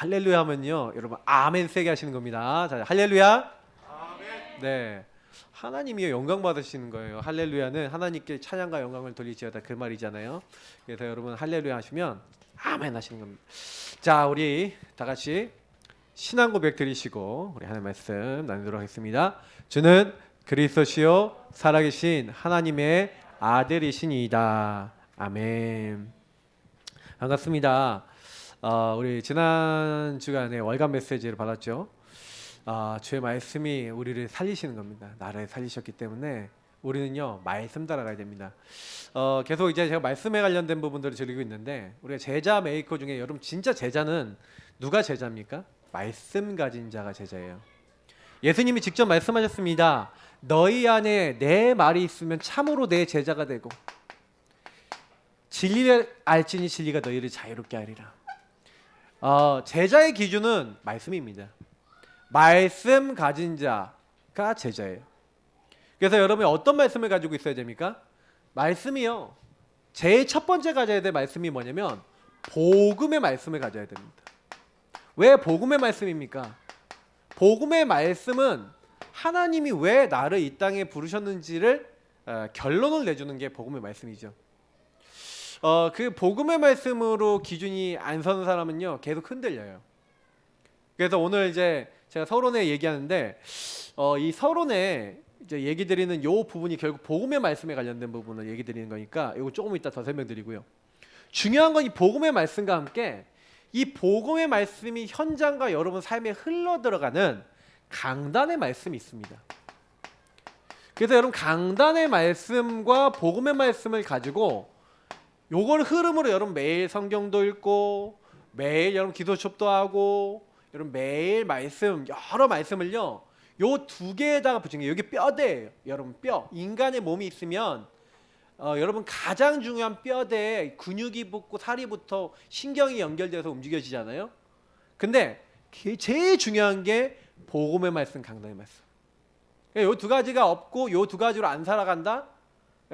할렐루야 하면요, 여러분 아멘 세게 하시는 겁니다. 자, 할렐루야. 아멘. 네, 하나님이 영광 받으시는 거예요. 할렐루야는 하나님께 찬양과 영광을 돌리시다 그 말이잖아요. 그래서 여러분 할렐루야 하시면 아멘 하시는 겁니다. 자, 우리 다 같이 신앙 고백 드리시고 우리 하나님 말씀 나누도록 하겠습니다. 주는 그리스도시요 살아계신 하나님의 아들이시니이다. 아멘. 반갑습니다. 우리 지난 주간에 월간 메시지를 받았죠. 주의 말씀이 우리를 살리시는 겁니다. 나를 살리셨기 때문에 우리는요 말씀 따라가야 됩니다. 계속 이제 제가 말씀에 관련된 부분들을 드리고 있는데, 우리가 제자 메이커 중에 여러분 진짜 제자는 누가 제자입니까? 말씀 가진 자가 제자예요. 예수님이 직접 말씀하셨습니다. 너희 안에 내 말이 있으면 참으로 내 제자가 되고 진리를 알지니 진리가 너희를 자유롭게 하리라. 제자의 기준은 말씀입니다. 말씀 가진 자가 제자예요. 그래서 여러분이 어떤 말씀을 가지고 있어야 됩니까? 말씀이요, 제일 첫 번째 가져야 될 말씀이 뭐냐면 복음의 말씀을 가져야 됩니다. 왜 복음의 말씀입니까? 복음의 말씀은 하나님이 왜 나를 이 땅에 부르셨는지를 결론을 내주는 게 복음의 말씀이죠. 그 복음의 말씀으로 기준이 안 서는 사람은요 계속 흔들려요. 그래서 오늘 이제 제가 서론에 얘기하는데 이 서론에 이제 얘기 드리는 요 부분이 결국 복음의 말씀에 관련된 부분을 얘기 드리는 거니까 이거 조금 이따 더 설명드리고요. 중요한 건 이 복음의 말씀과 함께 이 복음의 말씀이 현장과 여러분 삶에 흘러 들어가는 강단의 말씀이 있습니다. 그래서 여러분 강단의 말씀과 복음의 말씀을 가지고 요걸 흐름으로 여러분 매일 성경도 읽고 매일 여러분 기도 수업도 하고 여러분 매일 말씀 여러 말씀을요 요 두 개에다가 붙인 게 여기 뼈대예요. 여러분 뼈, 인간의 몸이 있으면 여러분 가장 중요한 뼈대에 근육이 붙고 살이 붙어 신경이 연결돼서 움직여지잖아요. 근데 제일 중요한 게 복음의 말씀, 강단의 말씀. 요 두 가지가 없고 요 두 가지로 안 살아간다?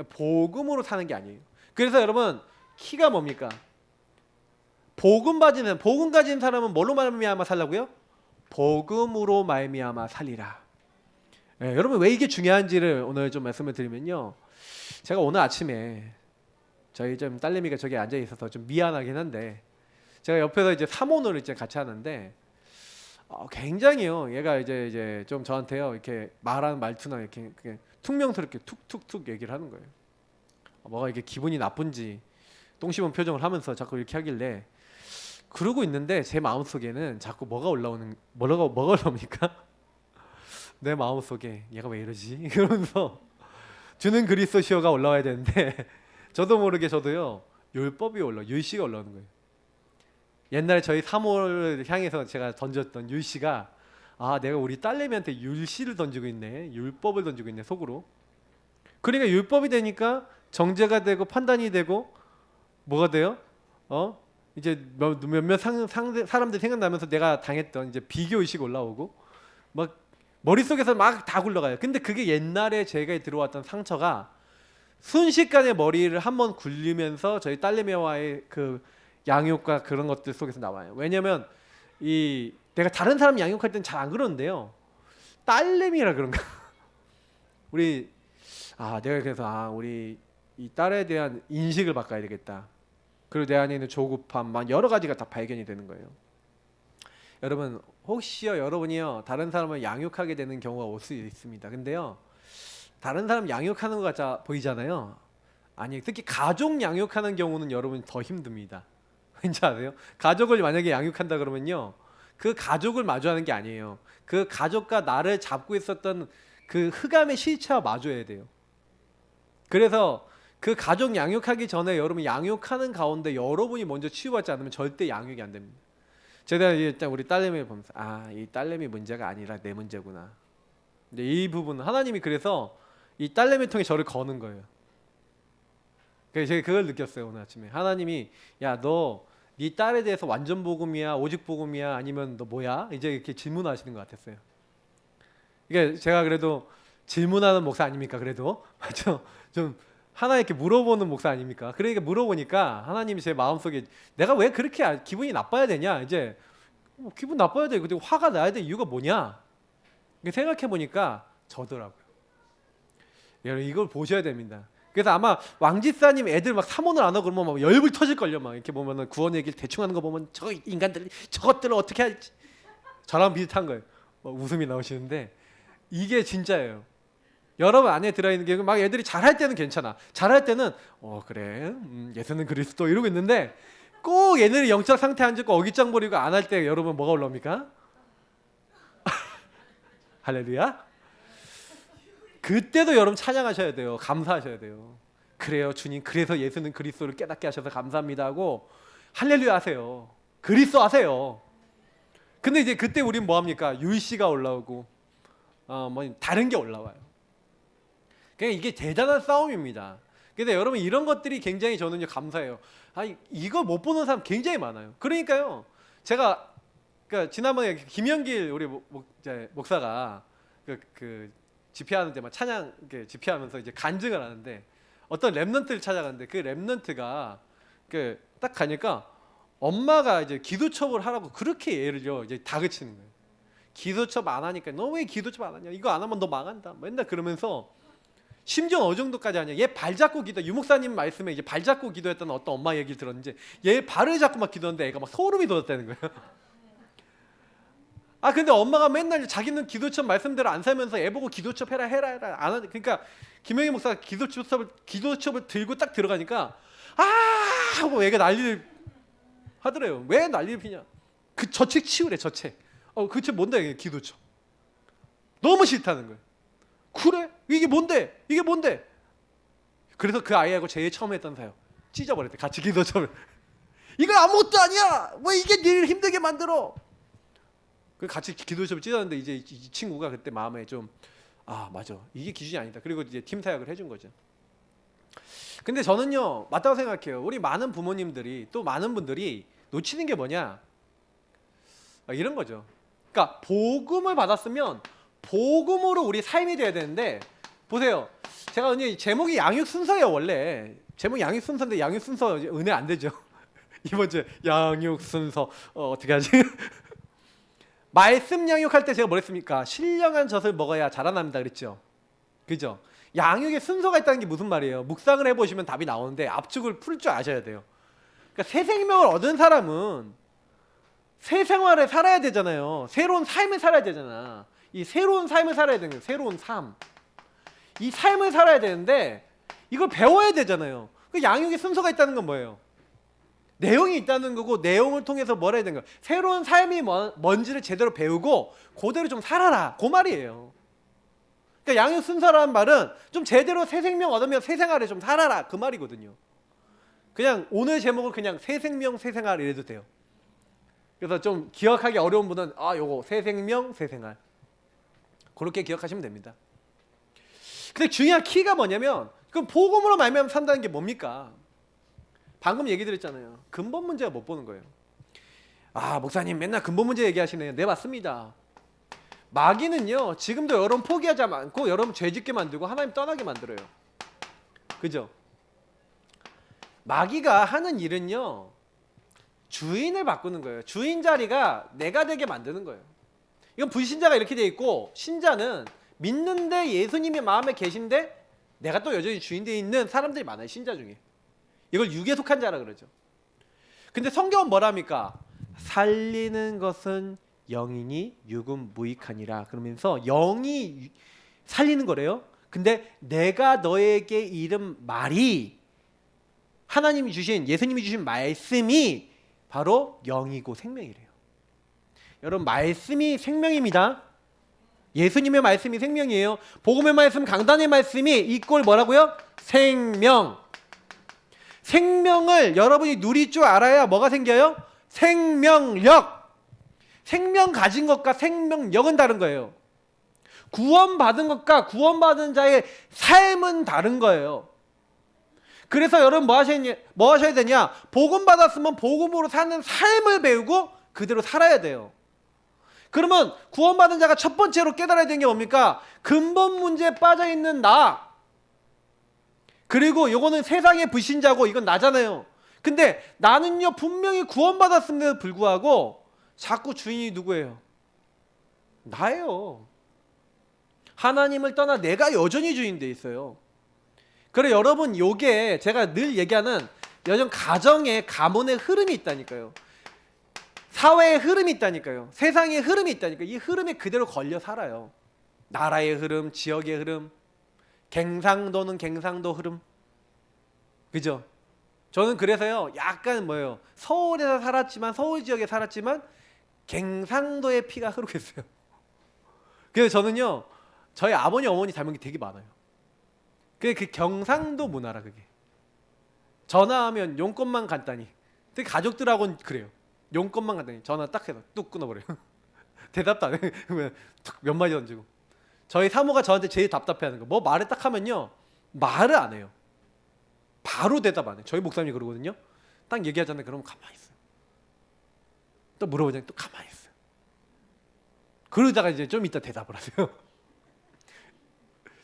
복음으로 사는 게 아니에요. 그래서 여러분 키가 뭡니까? 복음 가진 사람은 뭘로 말미암아 살라고요? 복음으로 말미암아 살리라. 여러분 왜 이게 중요한지를 오늘 좀 말씀을 드리면요, 제가 오늘 아침에 저희 좀 딸내미가 저기 앉아 있어서 좀 미안하긴 한데 제가 옆에서 이제 사모를 이제 같이 하는데 굉장히요 얘가 이제 좀 저한테요 이렇게 말하는 말투나 이렇게 퉁명스럽게 툭툭툭 얘기를 하는 거예요. 뭐가 이게 기분이 나쁜지 똥 씹은 표정을 하면서 자꾸 이렇게 하길래 그러고 있는데 제 마음속에는 자꾸 뭐가 올라옵니까? 내 마음속에 얘가 왜 이러지? 그러면서 주는 그리스도시오가 올라와야 되는데 저도 모르게 저도요 율씨가 올라오는 거예요. 옛날에 저희 사모를 향해서 제가 던졌던 율씨가 내가 우리 딸내미한테 율씨를 던지고 있네, 율법을 던지고 있네 속으로. 그러니까 율법이 되니까 정죄가 되고 판단이 되고 뭐가 돼요? 이제 몇몇 사람들 생각나면서 내가 당했던 이제 비교 의식 올라오고 막 머릿속에서 막 다 굴러가요. 근데 그게 옛날에 제가 들어왔던 상처가 순식간에 머리를 한번 굴리면서 저희 딸내미와의 그 양육과 그런 것들 속에서 나와요. 왜냐면 내가 다른 사람 양육할 때는 잘 안 그러는데요, 딸내미라 그런가 우리 내가 그래서 우리 이 딸에 대한 인식을 바꿔야 되겠다. 그리고 내 안에 있는 조급함, 막 여러 가지가 다 발견이 되는 거예요. 여러분 혹시요 여러분이요 다른 사람을 양육하게 되는 경우가 올 수 있습니다. 근데요 다른 사람 양육하는 것 같아 보이잖아요. 아니 특히 가족 양육하는 경우는 여러분 더 힘듭니다. 왠지 아세요? 가족을 만약에 양육한다 그러면요 그 가족을 마주하는 게 아니에요. 그 가족과 나를 잡고 있었던 그 흑암의 실체와 마주해야 돼요. 그래서 그 가족 양육하기 전에 여러분 양육하는 가운데 여러분이 먼저 치유받지 않으면 절대 양육이 안 됩니다. 제가 일단 우리 딸내미를 보면서 이 딸내미 문제가 아니라 내 문제구나. 근데 이 부분 하나님이 그래서 이 딸내미 통해 저를 거는 거예요. 그래서 제가 그걸 느꼈어요 오늘 아침에. 하나님이 너 네 딸에 대해서 완전 복음이야, 오직 복음이야, 아니면 너 뭐야? 이제 이렇게 질문하시는 것 같았어요. 이게 제가 그래도 질문하는 목사 아닙니까? 그래도 맞죠? 좀 하나 이렇게 물어보는 목사 아닙니까? 그러니까 물어보니까 하나님이 제 마음속에 내가 왜 그렇게 기분이 나빠야 되냐? 이제 기분 나빠야 돼. 근데 화가 나야 될 이유가 뭐냐? 생각해 보니까 저더라고요. 여러분 이걸 보셔야 됩니다. 그래서 아마 왕집사님 애들 막 사모를 안 하고 그러면 막 열불 터질걸요. 막 이렇게 보면은 구원 얘기를 대충 하는 거 보면 저 인간들 저것들을 어떻게 할지 저랑 비슷한 거예요. 웃음이 나오시는데 이게 진짜예요. 여러분 안에 들어있는 게 막 애들이 잘할 때는 괜찮아. 잘할 때는 그래 예수는 그리스도 이러고 있는데 꼭 얘들이 영적 상태 안 좋고 어깃장 부리고 안 할 때 여러분 뭐가 올라옵니까? 할렐루야. 그때도 여러분 찬양하셔야 돼요. 감사하셔야 돼요. 그래요 주님, 그래서 예수는 그리스도를 깨닫게 하셔서 감사합니다 하고 할렐루야 하세요. 그리스도 하세요. 근데 이제 그때 우린 뭐합니까? 유일시가 올라오고 뭐 다른 게 올라와요. 그러니까 이게 대단한 싸움입니다. 근데 여러분 이런 것들이 굉장히 저는 감사해요. 이거 못 보는 사람 굉장히 많아요. 그러니까요 제가 지난번에 김영길 우리 목사가 그 집회하는데 막 찬양 집회하면서 이제 간증을 하는데 어떤 렘넌트를 찾아갔는데 그 렘넌트가 딱 가니까 엄마가 이제 기도첩을 하라고 그렇게 얘를요 이제 다그치는 거예요. 기도첩 안 하니까 너 왜 기도첩 안 하냐? 이거 안 하면 너 망한다. 맨날 그러면서 심지어 어느 정도까지 하냐? 얘 발 잡고 기도. 유목사님 말씀에 이제 발 잡고 기도했던 어떤 엄마 얘기를 들었는지 얘 발을 잡고 막 기도하는데 애가 막 소름이 돋았다는 거예요. 근데 엄마가 맨날 자기는 기도첩 말씀대로 안 살면서 애 보고 기도첩 해라 안 하니. 그러니까 김영희 목사가 기도첩을 들고 딱 들어가니까 하고 애가 난리를 하더래요. 왜 난리를 피냐? 그 저책 치우래 저책. 그 책 뭔데? 기도첩. 너무 싫다는 거예요. 그래? 이게 뭔데? 이게 뭔데? 그래서 그 아이하고 제일 처음 했던 사역 찢어버렸대. 같이 기도첩을. 이거 아무것도 아니야. 왜 이게 니를 힘들게 만들어? 그 같이 기도첩을 찢었는데 이제 이 친구가 그때 마음에 좀 맞아 이게 기준이 아니다. 그리고 이제 팀 사역을 해준 거죠. 근데 저는요 맞다고 생각해요. 우리 많은 부모님들이 또 많은 분들이 놓치는 게 뭐냐 이런 거죠. 그러니까 복음을 받았으면 복음으로 우리 삶이 돼야 되는데 보세요. 제가 오늘 제목이 양육 순서예요. 원래 제목이 양육 순서인데 양육 순서 은혜 안 되죠. 이번 주에 양육 순서 어떻게 하지? 말씀 양육할 때 제가 뭐랬습니까? 신령한 젖을 먹어야 자라납니다 그랬죠. 그죠? 양육의 순서가 있다는 게 무슨 말이에요? 묵상을 해보시면 답이 나오는데 압축을 풀 줄 아셔야 돼요. 그러니까 새 생명을 얻은 사람은 새 생활을 살아야 되잖아요. 새로운 삶을 살아야 되잖아. 이 새로운 삶을 살아야 되는 거예요. 새로운 삶. 이 삶을 살아야 되는데 이걸 배워야 되잖아요. 그 양육의 순서가 있다는 건 뭐예요? 내용이 있다는 거고 내용을 통해서 뭘 해야 되는 거예요? 새로운 삶이 뭔지를 제대로 배우고 그대로 좀 살아라. 그 말이에요. 그러니까 양육 순서라는 말은 좀 제대로 새 생명 얻으면 새 생활을 좀 살아라. 그 말이거든요. 그냥 오늘 제목은 그냥 새 생명 새 생활 이래도 돼요. 그래서 좀 기억하기 어려운 분은 요거 새 생명 새 생활 그렇게 기억하시면 됩니다. 근데 중요한 키가 뭐냐면 그럼 복음으로 말미암아 산다는 게 뭡니까? 방금 얘기 드렸잖아요. 근본 문제가 못 보는 거예요. 목사님 맨날 근본 문제 얘기하시네요. 네 맞습니다. 마귀는요 지금도 여러분 포기하지 않고 여러분 죄짓게 만들고 하나님 떠나게 만들어요. 그죠? 마귀가 하는 일은요 주인을 바꾸는 거예요. 주인 자리가 내가 되게 만드는 거예요. 이건 불신자가 이렇게 돼 있고 신자는 믿는데 예수님이 마음에 계신데 내가 또 여전히 주인 돼 있는 사람들이 많아요. 신자 중에. 이걸 육에 속한 자라 그러죠. 근데 성경은 뭐랍니까? 살리는 것은 영이니 육은 무익하니라. 그러면서 영이 살리는 거래요. 근데 내가 너에게 이른 말이 하나님이 주신 예수님이 주신 말씀이 바로 영이고 생명이래요. 여러분 말씀이 생명입니다. 예수님의 말씀이 생명이에요. 복음의 말씀, 강단의 말씀이 이꼴 뭐라고요? 생명. 생명을 여러분이 누릴 줄 알아야 뭐가 생겨요? 생명력. 생명 가진 것과 생명력은 다른 거예요. 구원받은 것과 구원받은 자의 삶은 다른 거예요. 그래서 여러분 뭐 하셔야 되냐? 복음 받았으면 복음으로 사는 삶을 배우고 그대로 살아야 돼요. 그러면 구원받은 자가 첫 번째로 깨달아야 되는 게 뭡니까? 근본 문제에 빠져있는 나. 그리고 요거는 세상의 불신자고 이건 나잖아요. 근데 나는요 분명히 구원받았음에도 불구하고 자꾸 주인이 누구예요? 나예요. 하나님을 떠나 내가 여전히 주인 돼 있어요. 그래 여러분, 요게 제가 늘 얘기하는 여전 가정의 가문의 흐름이 있다니까요. 사회의 흐름이 있다니까요. 세상의 흐름이 있다니까. 이 흐름에 그대로 걸려 살아요. 나라의 흐름, 지역의 흐름, 갱상도는 갱상도 흐름. 그죠? 저는 그래서요, 약간 뭐예요, 서울에서 살았지만, 서울 지역에 살았지만 갱상도의 피가 흐르고 있어요. 그래서 저는요, 저희 아버님 어머니 닮은 게 되게 많아요. 그 경상도 문화라. 그게 전화하면 용건만 간단히, 되게 가족들하고는 그래요. 용건만 간단히 전화 딱 해서 뚝 끊어버려요. 대답도 안 해. 몇 마디 던지고. 저희 사모가 저한테 제일 답답해하는 거, 뭐 말을 딱 하면요, 말을 안 해요. 바로 대답 안 해. 저희 목사님이 그러거든요. 딱 얘기하잖아요. 그러면 가만히 있어요. 또 물어보잖아요. 또 가만히 있어요. 그러다가 이제 좀 이따 대답을 하세요.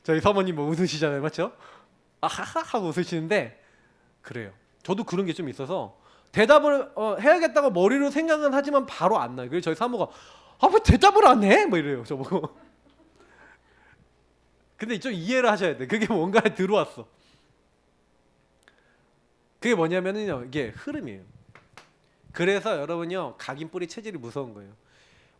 저희 사모님 뭐 웃으시잖아요, 맞죠? 아하하 하고 웃으시는데, 그래요. 저도 그런 게 좀 있어서 대답을 해야겠다고 머리로 생각은 하지만 바로 안 나요. 그래서 저희 사모가 왜 대답을 안 해? 뭐 이래요, 저보고. 근데 좀 이해를 하셔야 돼. 그게 뭔가에 들어왔어. 그게 뭐냐면요, 이게 흐름이에요. 그래서 여러분요, 각인 뿌리 체질이 무서운 거예요.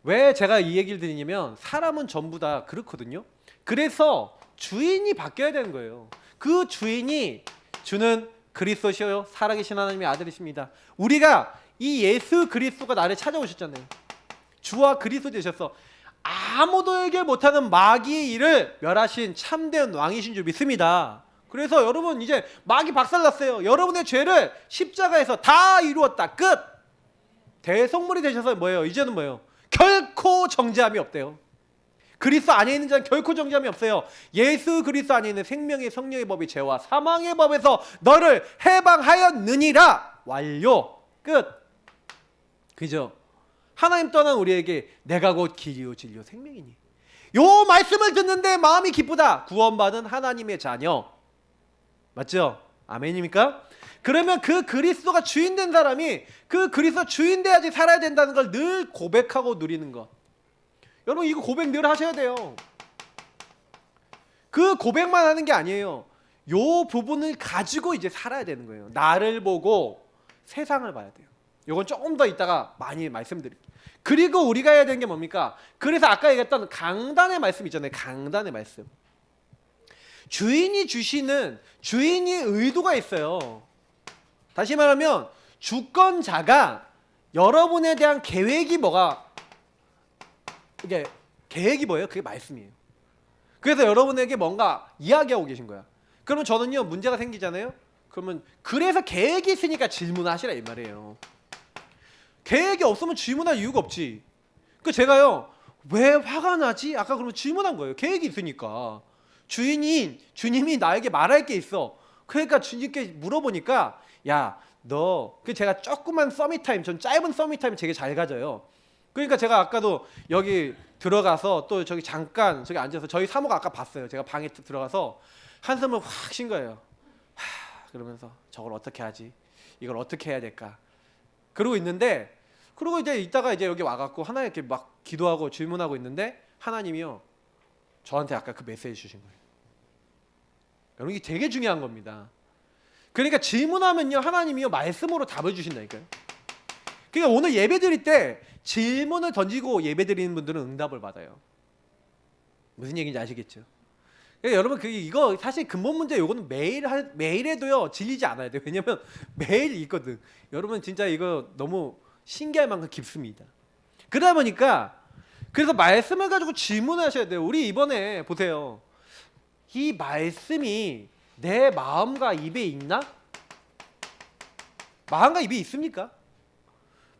왜 제가 이 얘기를 드리냐면, 사람은 전부 다 그렇거든요. 그래서 주인이 바뀌어야 되는 거예요. 그 주인이 주는 그리스도시요 살아계신 하나님의 아들이십니다. 우리가 이 예수 그리스도가 나를 찾아오셨잖아요. 주와 그리스도 되셔서 아무도에게 못하는 마귀의 일을 멸하신 참된 왕이신 줄 믿습니다. 그래서 여러분, 이제 마귀 박살났어요. 여러분의 죄를 십자가에서 다 이루었다. 끝. 대속물이 되셔서 뭐예요? 이제는 뭐예요? 결코 정죄함이 없대요. 그리스도 안에 있는 자는 결코 정죄함이 없어요. 예수 그리스도 안에 있는 생명의 성령의 법이 죄와 사망의 법에서 너를 해방하였느니라. 완료. 끝. 그죠? 하나님 떠난 우리에게 내가 곧 길이요 진리요 생명이니. 요 말씀을 듣는데 마음이 기쁘다. 구원받은 하나님의 자녀. 맞죠? 아멘입니까? 그러면 그 그리스도가 주인된 사람이 그 그리스도 주인 돼야지 살아야 된다는 걸 늘 고백하고 누리는 것. 여러분, 이거 고백 늘 하셔야 돼요. 그 고백만 하는 게 아니에요. 요 부분을 가지고 이제 살아야 되는 거예요. 나를 보고 세상을 봐야 돼요. 이건 조금 더 이따가 많이 말씀드릴게요. 그리고 우리가 해야 되는 게 뭡니까? 그래서 아까 얘기했던 강단의 말씀 있잖아요. 강단의 말씀. 주인이 주시는 주인이 의도가 있어요. 다시 말하면 주권자가 여러분에 대한 계획이 뭐가, 이게 계획이 뭐예요? 그게 말씀이에요. 그래서 여러분에게 뭔가 이야기하고 계신 거야. 그러면 저는요, 문제가 생기잖아요. 그러면 그래서 계획이 있으니까 질문하시라 이 말이에요. 계획이 없으면 질문할 이유가 없지. 그 제가요, 왜 화가 나지? 아까 그러면 질문한 거예요. 계획이 있으니까. 주님이 나에게 말할 게 있어. 그러니까 주님께 물어보니까, 야, 너, 그 제가 조그만 서밋타임, 전 짧은 서밋타임 되게 잘 가져요. 그러니까 제가 아까도 여기 들어가서 또 저기 잠깐 저기 앉아서 저희 사모가 아까 봤어요. 제가 방에 들어가서 한숨을 확 쉰 거예요. 그러면서 저걸 어떻게 하지? 이걸 어떻게 해야 될까? 그러고 있는데, 그러고 이제 이따가 이제 여기 와갖고 하나님 이렇게 막 기도하고 질문하고 있는데, 하나님이요, 저한테 아까 그 메시지 주신 거예요. 여러분, 이게 되게 중요한 겁니다. 그러니까 질문하면요, 하나님이요 말씀으로 답을 주신다니까요. 그러니까 오늘 예배 드릴 때 질문을 던지고 예배 드리는 분들은 응답을 받아요. 무슨 얘기인지 아시겠죠? 그러니까 여러분, 이거 사실 근본 문제, 요거는 매일 해도요 질리지 않아야 돼요. 왜냐면 매일 있거든. 여러분 진짜 이거 너무 신기할 만큼 깊습니다. 그러다 보니까 그래서 말씀을 가지고 질문을 하셔야 돼요. 우리 이번에 보세요. 이 말씀이 내 마음과 입에 있나? 마음과 입에 있습니까?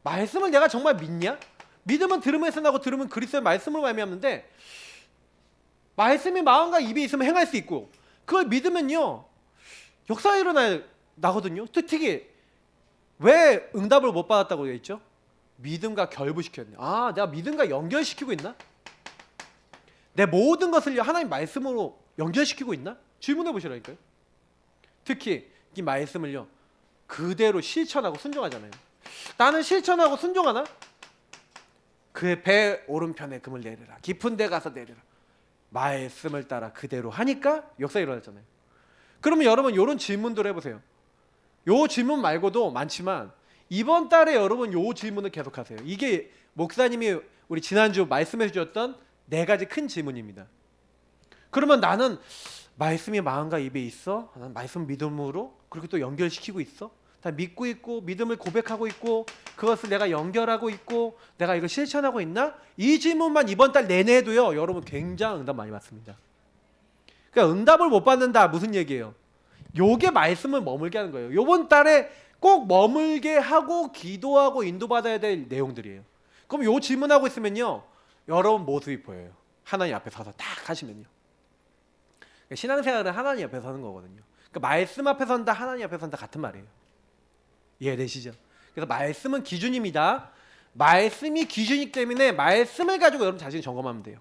말씀을 내가 정말 믿냐? 믿음은 들음에서 나고 들음은 그리스도의 말씀으로 말미암는데, 말씀이 마음과 입에 있으면 행할 수 있고, 그걸 믿으면요 역사가 일어나거든요. 특히 왜 응답을 못 받았다고 되어 있죠? 믿음과 결부시켰네. 아, 내가 믿음과 연결시키고 있나? 내 모든 것을 하나님 말씀으로 연결시키고 있나? 질문해 보시라니까요. 특히 이 말씀을요 그대로 실천하고 순종하잖아요. 나는 실천하고 순종하나? 그의 배 오른편에 금을 내리라. 깊은 데 가서 내리라. 말씀을 따라 그대로 하니까 역사 일어났잖아요. 그러면 여러분 이런 질문들 해보세요. 요 질문 말고도 많지만 이번 달에 여러분 요 질문을 계속하세요. 이게 목사님이 우리 지난주 말씀해 주셨던 네 가지 큰 질문입니다. 그러면 나는 말씀이 마음과 입에 있어? 나는 말씀 믿음으로 그렇게 또 연결시키고 있어? 다 믿고 있고 믿음을 고백하고 있고 그것을 내가 연결하고 있고 내가 이걸 실천하고 있나? 이 질문만 이번 달 내내 해도요 여러분 굉장히 응답 많이 받습니다. 그러니까 응답을 못 받는다 무슨 얘기예요? 요게 말씀을 머물게 하는 거예요. 요번 달에 꼭 머물게 하고 기도하고 인도받아야 될 내용들이에요. 그럼 요 질문하고 있으면요 여러분 모습이 보여요. 하나님 앞에 서서 딱 하시면요. 그러니까 신앙생활은 하나님 앞에 서는 거거든요. 그러니까 말씀 앞에 선다 하나님 앞에 선다 같은 말이에요. 이해되시죠? 그래서 말씀은 기준입니다. 말씀이 기준이기 때문에 말씀을 가지고 여러분 자신이 점검하면 돼요.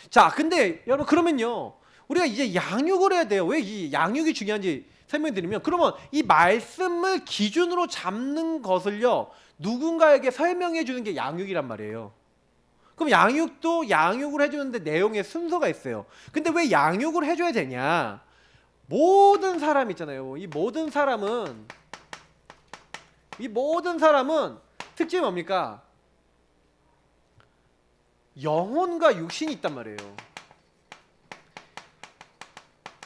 자, 근데 여러분 그러면요 우리가 이제 양육을 해야 돼요. 왜 이 양육이 중요한지 설명드리면 그러면 이 말씀을 기준으로 잡는 것을요 누군가에게 설명해 주는 게 양육이란 말이에요. 그럼 양육도 양육을 해주는데 내용에 순서가 있어요. 근데 왜 양육을 해줘야 되냐? 모든 사람 있잖아요. 이 모든 사람은 특징이 뭡니까? 영혼과 육신이 있단 말이에요.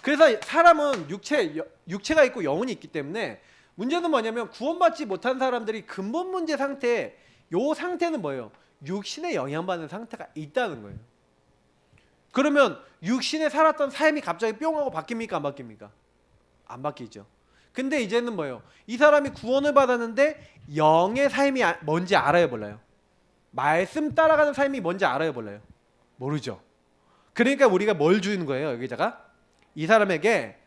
그래서 사람은 육체가 있고 영혼이 있기 때문에 문제는 뭐냐면 구원받지 못한 사람들이 근본 문제 상태, 요 상태는 뭐예요? 육신에 영향받는 상태가 있다는 거예요. 그러면 육신에 살았던 삶이 갑자기 뿅 하고 바뀝니까? 안 바뀝니까? 안 바뀌죠. 근데 이제는 뭐예요? 이 사람이 구원을 받았는데 영의 삶이 뭔지 알아요, 몰라요? 말씀 따라가는 삶이 뭔지 알아요, 몰라요? 모르죠. 그러니까 우리가 뭘 주는 거예요, 여기다가? 이 사람에게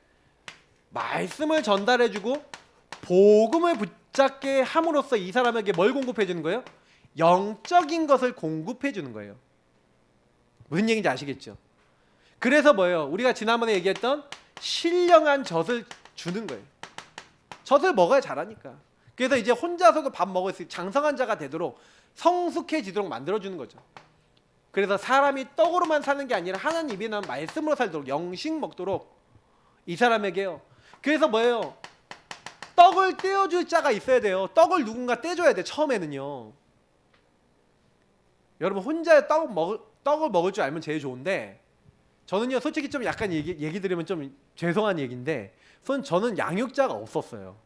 말씀을 전달해주고 복음을 붙잡게 함으로써 이 사람에게 뭘 공급해 주는 거예요? 영적인 것을 공급해 주는 거예요. 무슨 얘기인지 아시겠죠? 그래서 뭐예요? 우리가 지난번에 얘기했던 신령한 젖을 주는 거예요. 젖을 먹어야 자라니까. 그래서 이제 혼자서도 밥 먹을 수 있는 장성한 자가 되도록 성숙해지도록 만들어주는 거죠. 그래서 사람이 떡으로만 사는 게 아니라 하나님 입에 나온 말씀으로 살도록 영식 먹도록 이 사람에게요. 그래서 뭐예요? 떡을 떼어줄 자가 있어야 돼요. 떡을 누군가 떼줘야 돼. 처음에는요. 여러분 혼자 떡을 먹을 줄 알면 제일 좋은데 저는요 솔직히 좀 약간 얘기 드리면 좀 죄송한 얘기인데 저는 양육자가 없었어요.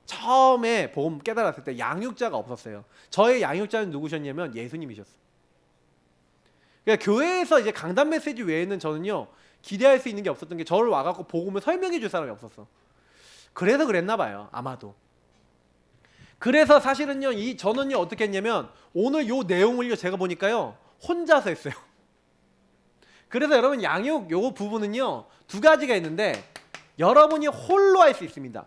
처음에 복음 깨달았을 때 양육자가 없었어요. 저의 양육자는 누구셨냐면 예수님이셨어요. 그러니까 교회에서 이제 강단 메시지 외에는 저는요 기대할 수 있는 게 없었던 게 저를 와갖고 복음을 설명해 줄 사람이 없었어. 그래서 그랬나 봐요. 아마도. 그래서 사실은요 저는요 어떻게 했냐면 오늘 요 내용을요 제가 보니까요 혼자서 했어요. 그래서 여러분 양육 요 부분은요 두 가지가 있는데 여러분이 홀로 할 수 있습니다.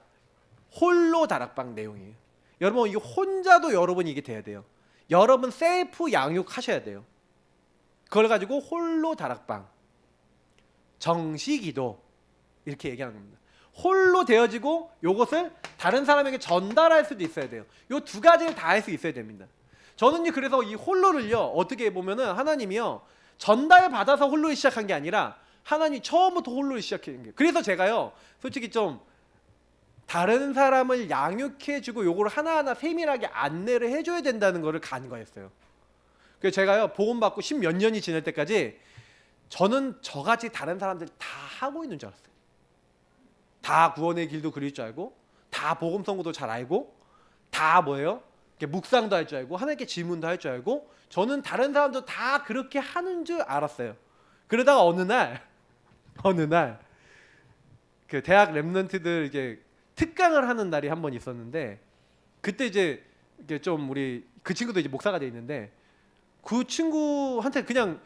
홀로 다락방 내용이에요. 여러분 이거 혼자도 여러분이 이게 돼야 돼요. 여러분 셀프 양육 하셔야 돼요. 그걸 가지고 홀로 다락방 정시기도 이렇게 얘기하는 겁니다. 홀로 되어지고 요것을 다른 사람에게 전달할 수도 있어야 돼요. 요 두 가지를 다 할 수 있어야 됩니다. 저는요 그래서 이 홀로를요 어떻게 보면은 하나님이요 전달 받아서 홀로를 시작한 게 아니라 하나님이 처음부터 홀로를 시작한 거예요. 그래서 제가요 솔직히 좀 다른 사람을 양육해주고 요거를 하나하나 세밀하게 안내를 해줘야 된다는 거를 간과했어요. 그래서 제가요 복음 받고 10몇 년이 지날 때까지 저는 저같이 다른 사람들 다 하고 있는 줄 알았어요. 다 구원의 길도 그릴 줄 알고 다 복음 선고도 잘 알고 다 뭐예요? 묵상도 할 줄 알고 하나님께 질문도 할 줄 알고 저는 다른 사람도 다 그렇게 하는 줄 알았어요. 그러다가 어느 날 그 대학 랩런트들 이제 특강을 하는 날이 한 번 있었는데 그때 이제 이게 좀 우리 그 친구도 이제 목사가 돼 있는데 그 친구한테 그냥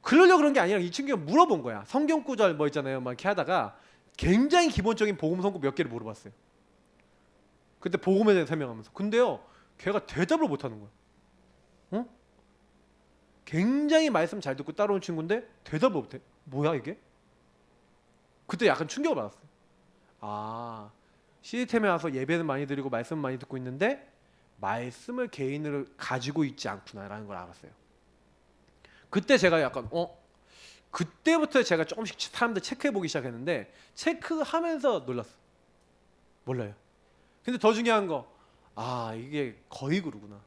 그러려고 그런 게 아니라 이 친구가 물어본 거야. 성경 구절 뭐 있잖아요. 막 이렇게 하다가 굉장히 기본적인 복음 선고 몇 개를 물어봤어요. 그때 복음에 대해 설명하면서. 근데요, 걔가 대답을 못 하는 거야. 어? 굉장히 말씀 잘 듣고 따라온 친구인데 대답을 못 해. 뭐야 이게? 그때 약간 충격을 받았어요. 아, 시스템에 와서 예배는 많이 드리고 말씀 많이 듣고 있는데 말씀을 개인으로 가지고 있지 않구나라는 걸 알았어요. 그때 제가 약간 그때부터 제가 조금씩 사람들 체크해 보기 시작했는데 체크하면서 놀랐어. 몰라요. 근데 더 중요한 거, 이게 거의 그러구나.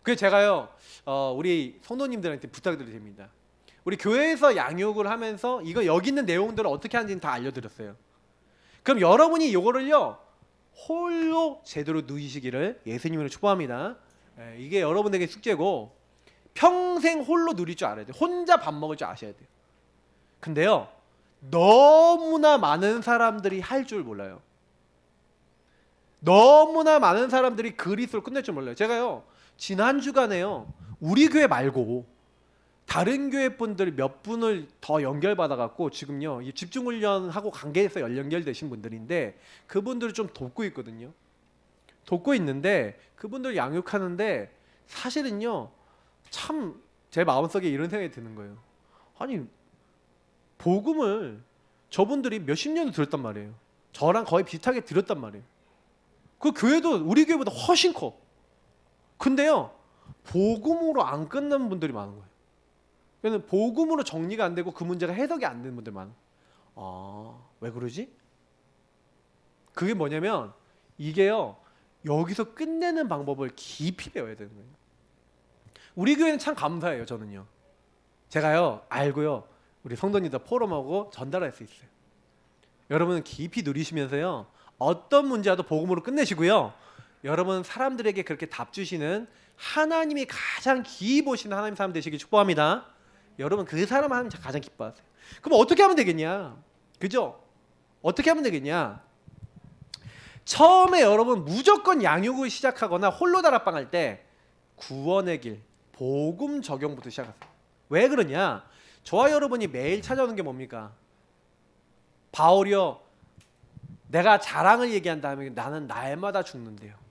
그래서 제가요, 우리 성도님들한테 부탁드려도 됩니다. 우리 교회에서 양육을 하면서 이거 여기 있는 내용들을 어떻게 하는지는 다 알려드렸어요. 그럼 여러분이 이거를요 홀로 제대로 누리시기를 예수님으로 축복합니다. 이게 여러분에게 숙제고 평생 홀로 누릴 줄 알아야 돼요. 혼자 밥 먹을 줄 아셔야 돼요. 근데요 너무나 많은 사람들이 할 줄 몰라요. 너무나 많은 사람들이 그리스도를 끝낼 줄 몰라요. 제가요 지난 주간에요 우리 교회 말고 다른 교회 분들 몇 분을 더 연결받아 갖고 지금요 이 집중훈련하고 관계에서 연결되신 분들인데 그분들을 좀 돕고 있거든요. 돕고 있는데 그분들 양육하는데 사실은요 참 제 마음속에 이런 생각이 드는 거예요. 아니 복음을 저분들이 몇십 년을 들었단 말이에요. 저랑 거의 비슷하게 들었단 말이에요. 그 교회도 우리 교회보다 훨씬 커. 근데요 복음으로 안 끝나는 분들이 많은 거예요. 그래서 복음으로 정리가 안 되고 그 문제가 해석이 안 되는 분들 많아요. 왜 그러지? 그게 뭐냐면 이게요 여기서 끝내는 방법을 깊이 배워야 되는 거예요. 우리 교회는 참 감사해요. 저는요 제가요 알고요 우리 성도님들 포럼하고 전달할 수 있어요. 여러분은 깊이 누리시면서요 어떤 문제라도 복음으로 끝내시고요. 여러분 사람들에게 그렇게 답 주시는 하나님이 가장 기이 보시는 하나님 사람 되시길 축복합니다. 여러분 그 사람 하나님 가장 기뻐하세요. 그럼 어떻게 하면 되겠냐? 그죠? 어떻게 하면 되겠냐? 처음에 여러분 무조건 양육을 시작하거나 홀로 다락방 할 때 구원의 길, 복음 적용부터 시작하세요. 왜 그러냐? 저와 여러분이 매일 찾아오는 게 뭡니까? 바울이요 내가 자랑을 얘기한 다음에 나는 날마다 죽는데요.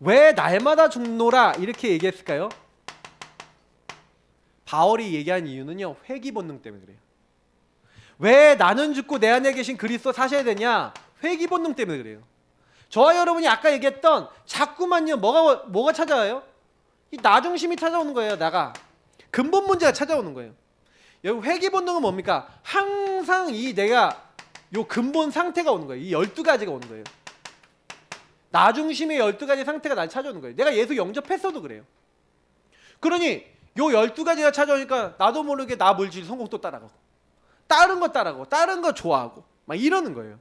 왜 날마다 죽노라 이렇게 얘기했을까요? 바울이 얘기한 이유는요 회귀 본능 때문에 그래요. 왜 나는 죽고 내 안에 계신 그리스도 사셔야 되냐? 회귀 본능 때문에 그래요. 저와 여러분이 아까 얘기했던 자꾸만요 뭐가 찾아와요? 이 나중심이 찾아오는 거예요. 나가 근본 문제가 찾아오는 거예요. 여기 회귀 본능은 뭡니까? 항상 이 내가 요 근본 상태가 오는 거예요. 이 12가지가 오는 거예요. 나중심의 12가지 상태가 날 찾아오는 거예요. 내가 예수 영접했어도 그래요. 그러니 요 12가지가 찾아오니까 나도 모르게 나 물질 성공 또 따라가고 다른 거 따라가고 다른 거 좋아하고 막 이러는 거예요.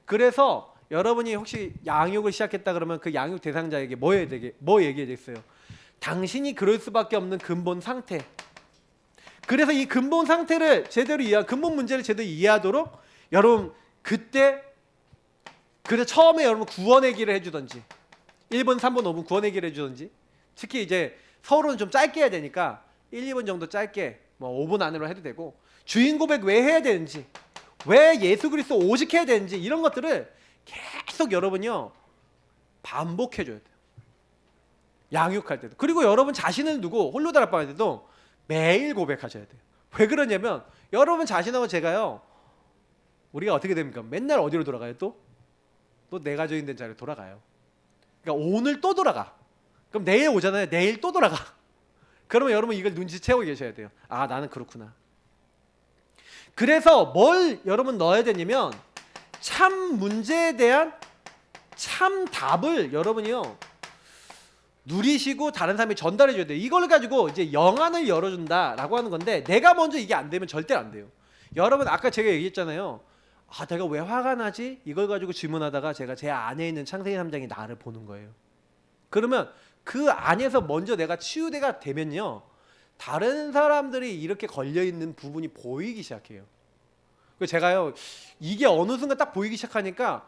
그래서 여러분이 혹시 양육을 시작했다 그러면 그 양육 대상자에게 뭐 얘기해야 되겠어요? 당신이 그럴 수밖에 없는 근본 상태. 그래서 이 근본 상태를 제대로 근본 문제를 제대로 이해하도록 여러분 그래서 처음에 여러분 구원의 길을 해주던지 1번, 3번, 5번 구원의 길을 해주던지 특히 이제 서로는 좀 짧게 해야 되니까 1, 2번 정도 짧게 뭐 5분 안으로 해도 되고 주인 고백 왜 해야 되는지 왜 예수 그리스도 오직 해야 되는지 이런 것들을 계속 여러분요 반복해줘야 돼요. 양육할 때도. 그리고 여러분 자신을 두고 홀로 다락방 할 때도 매일 고백하셔야 돼요. 왜 그러냐면 여러분 자신하고 제가요 우리가 어떻게 됩니까? 맨날 어디로 돌아가요? 또 내 가족인 된 자리로 돌아가요. 그러니까 오늘 또 돌아가. 그럼 내일 오잖아요. 내일 또 돌아가. 그러면 여러분 이걸 눈치채고 계셔야 돼요. 나는 그렇구나. 그래서 뭘 여러분 넣어야 되냐면 참 문제에 대한 참 답을 여러분이요 누리시고 다른 사람이 전달해 줘야 돼요. 이걸 가지고 이제 영안을 열어준다라고 하는 건데 내가 먼저 이게 안 되면 절대 안 돼요. 여러분 아까 제가 얘기했잖아요. 내가 왜 화가 나지? 이걸 가지고 질문하다가 제가 제 안에 있는 창세기 3장이 나를 보는 거예요. 그러면 그 안에서 먼저 내가 치유대가 되면요 다른 사람들이 이렇게 걸려있는 부분이 보이기 시작해요. 그래서 제가요 이게 어느 순간 딱 보이기 시작하니까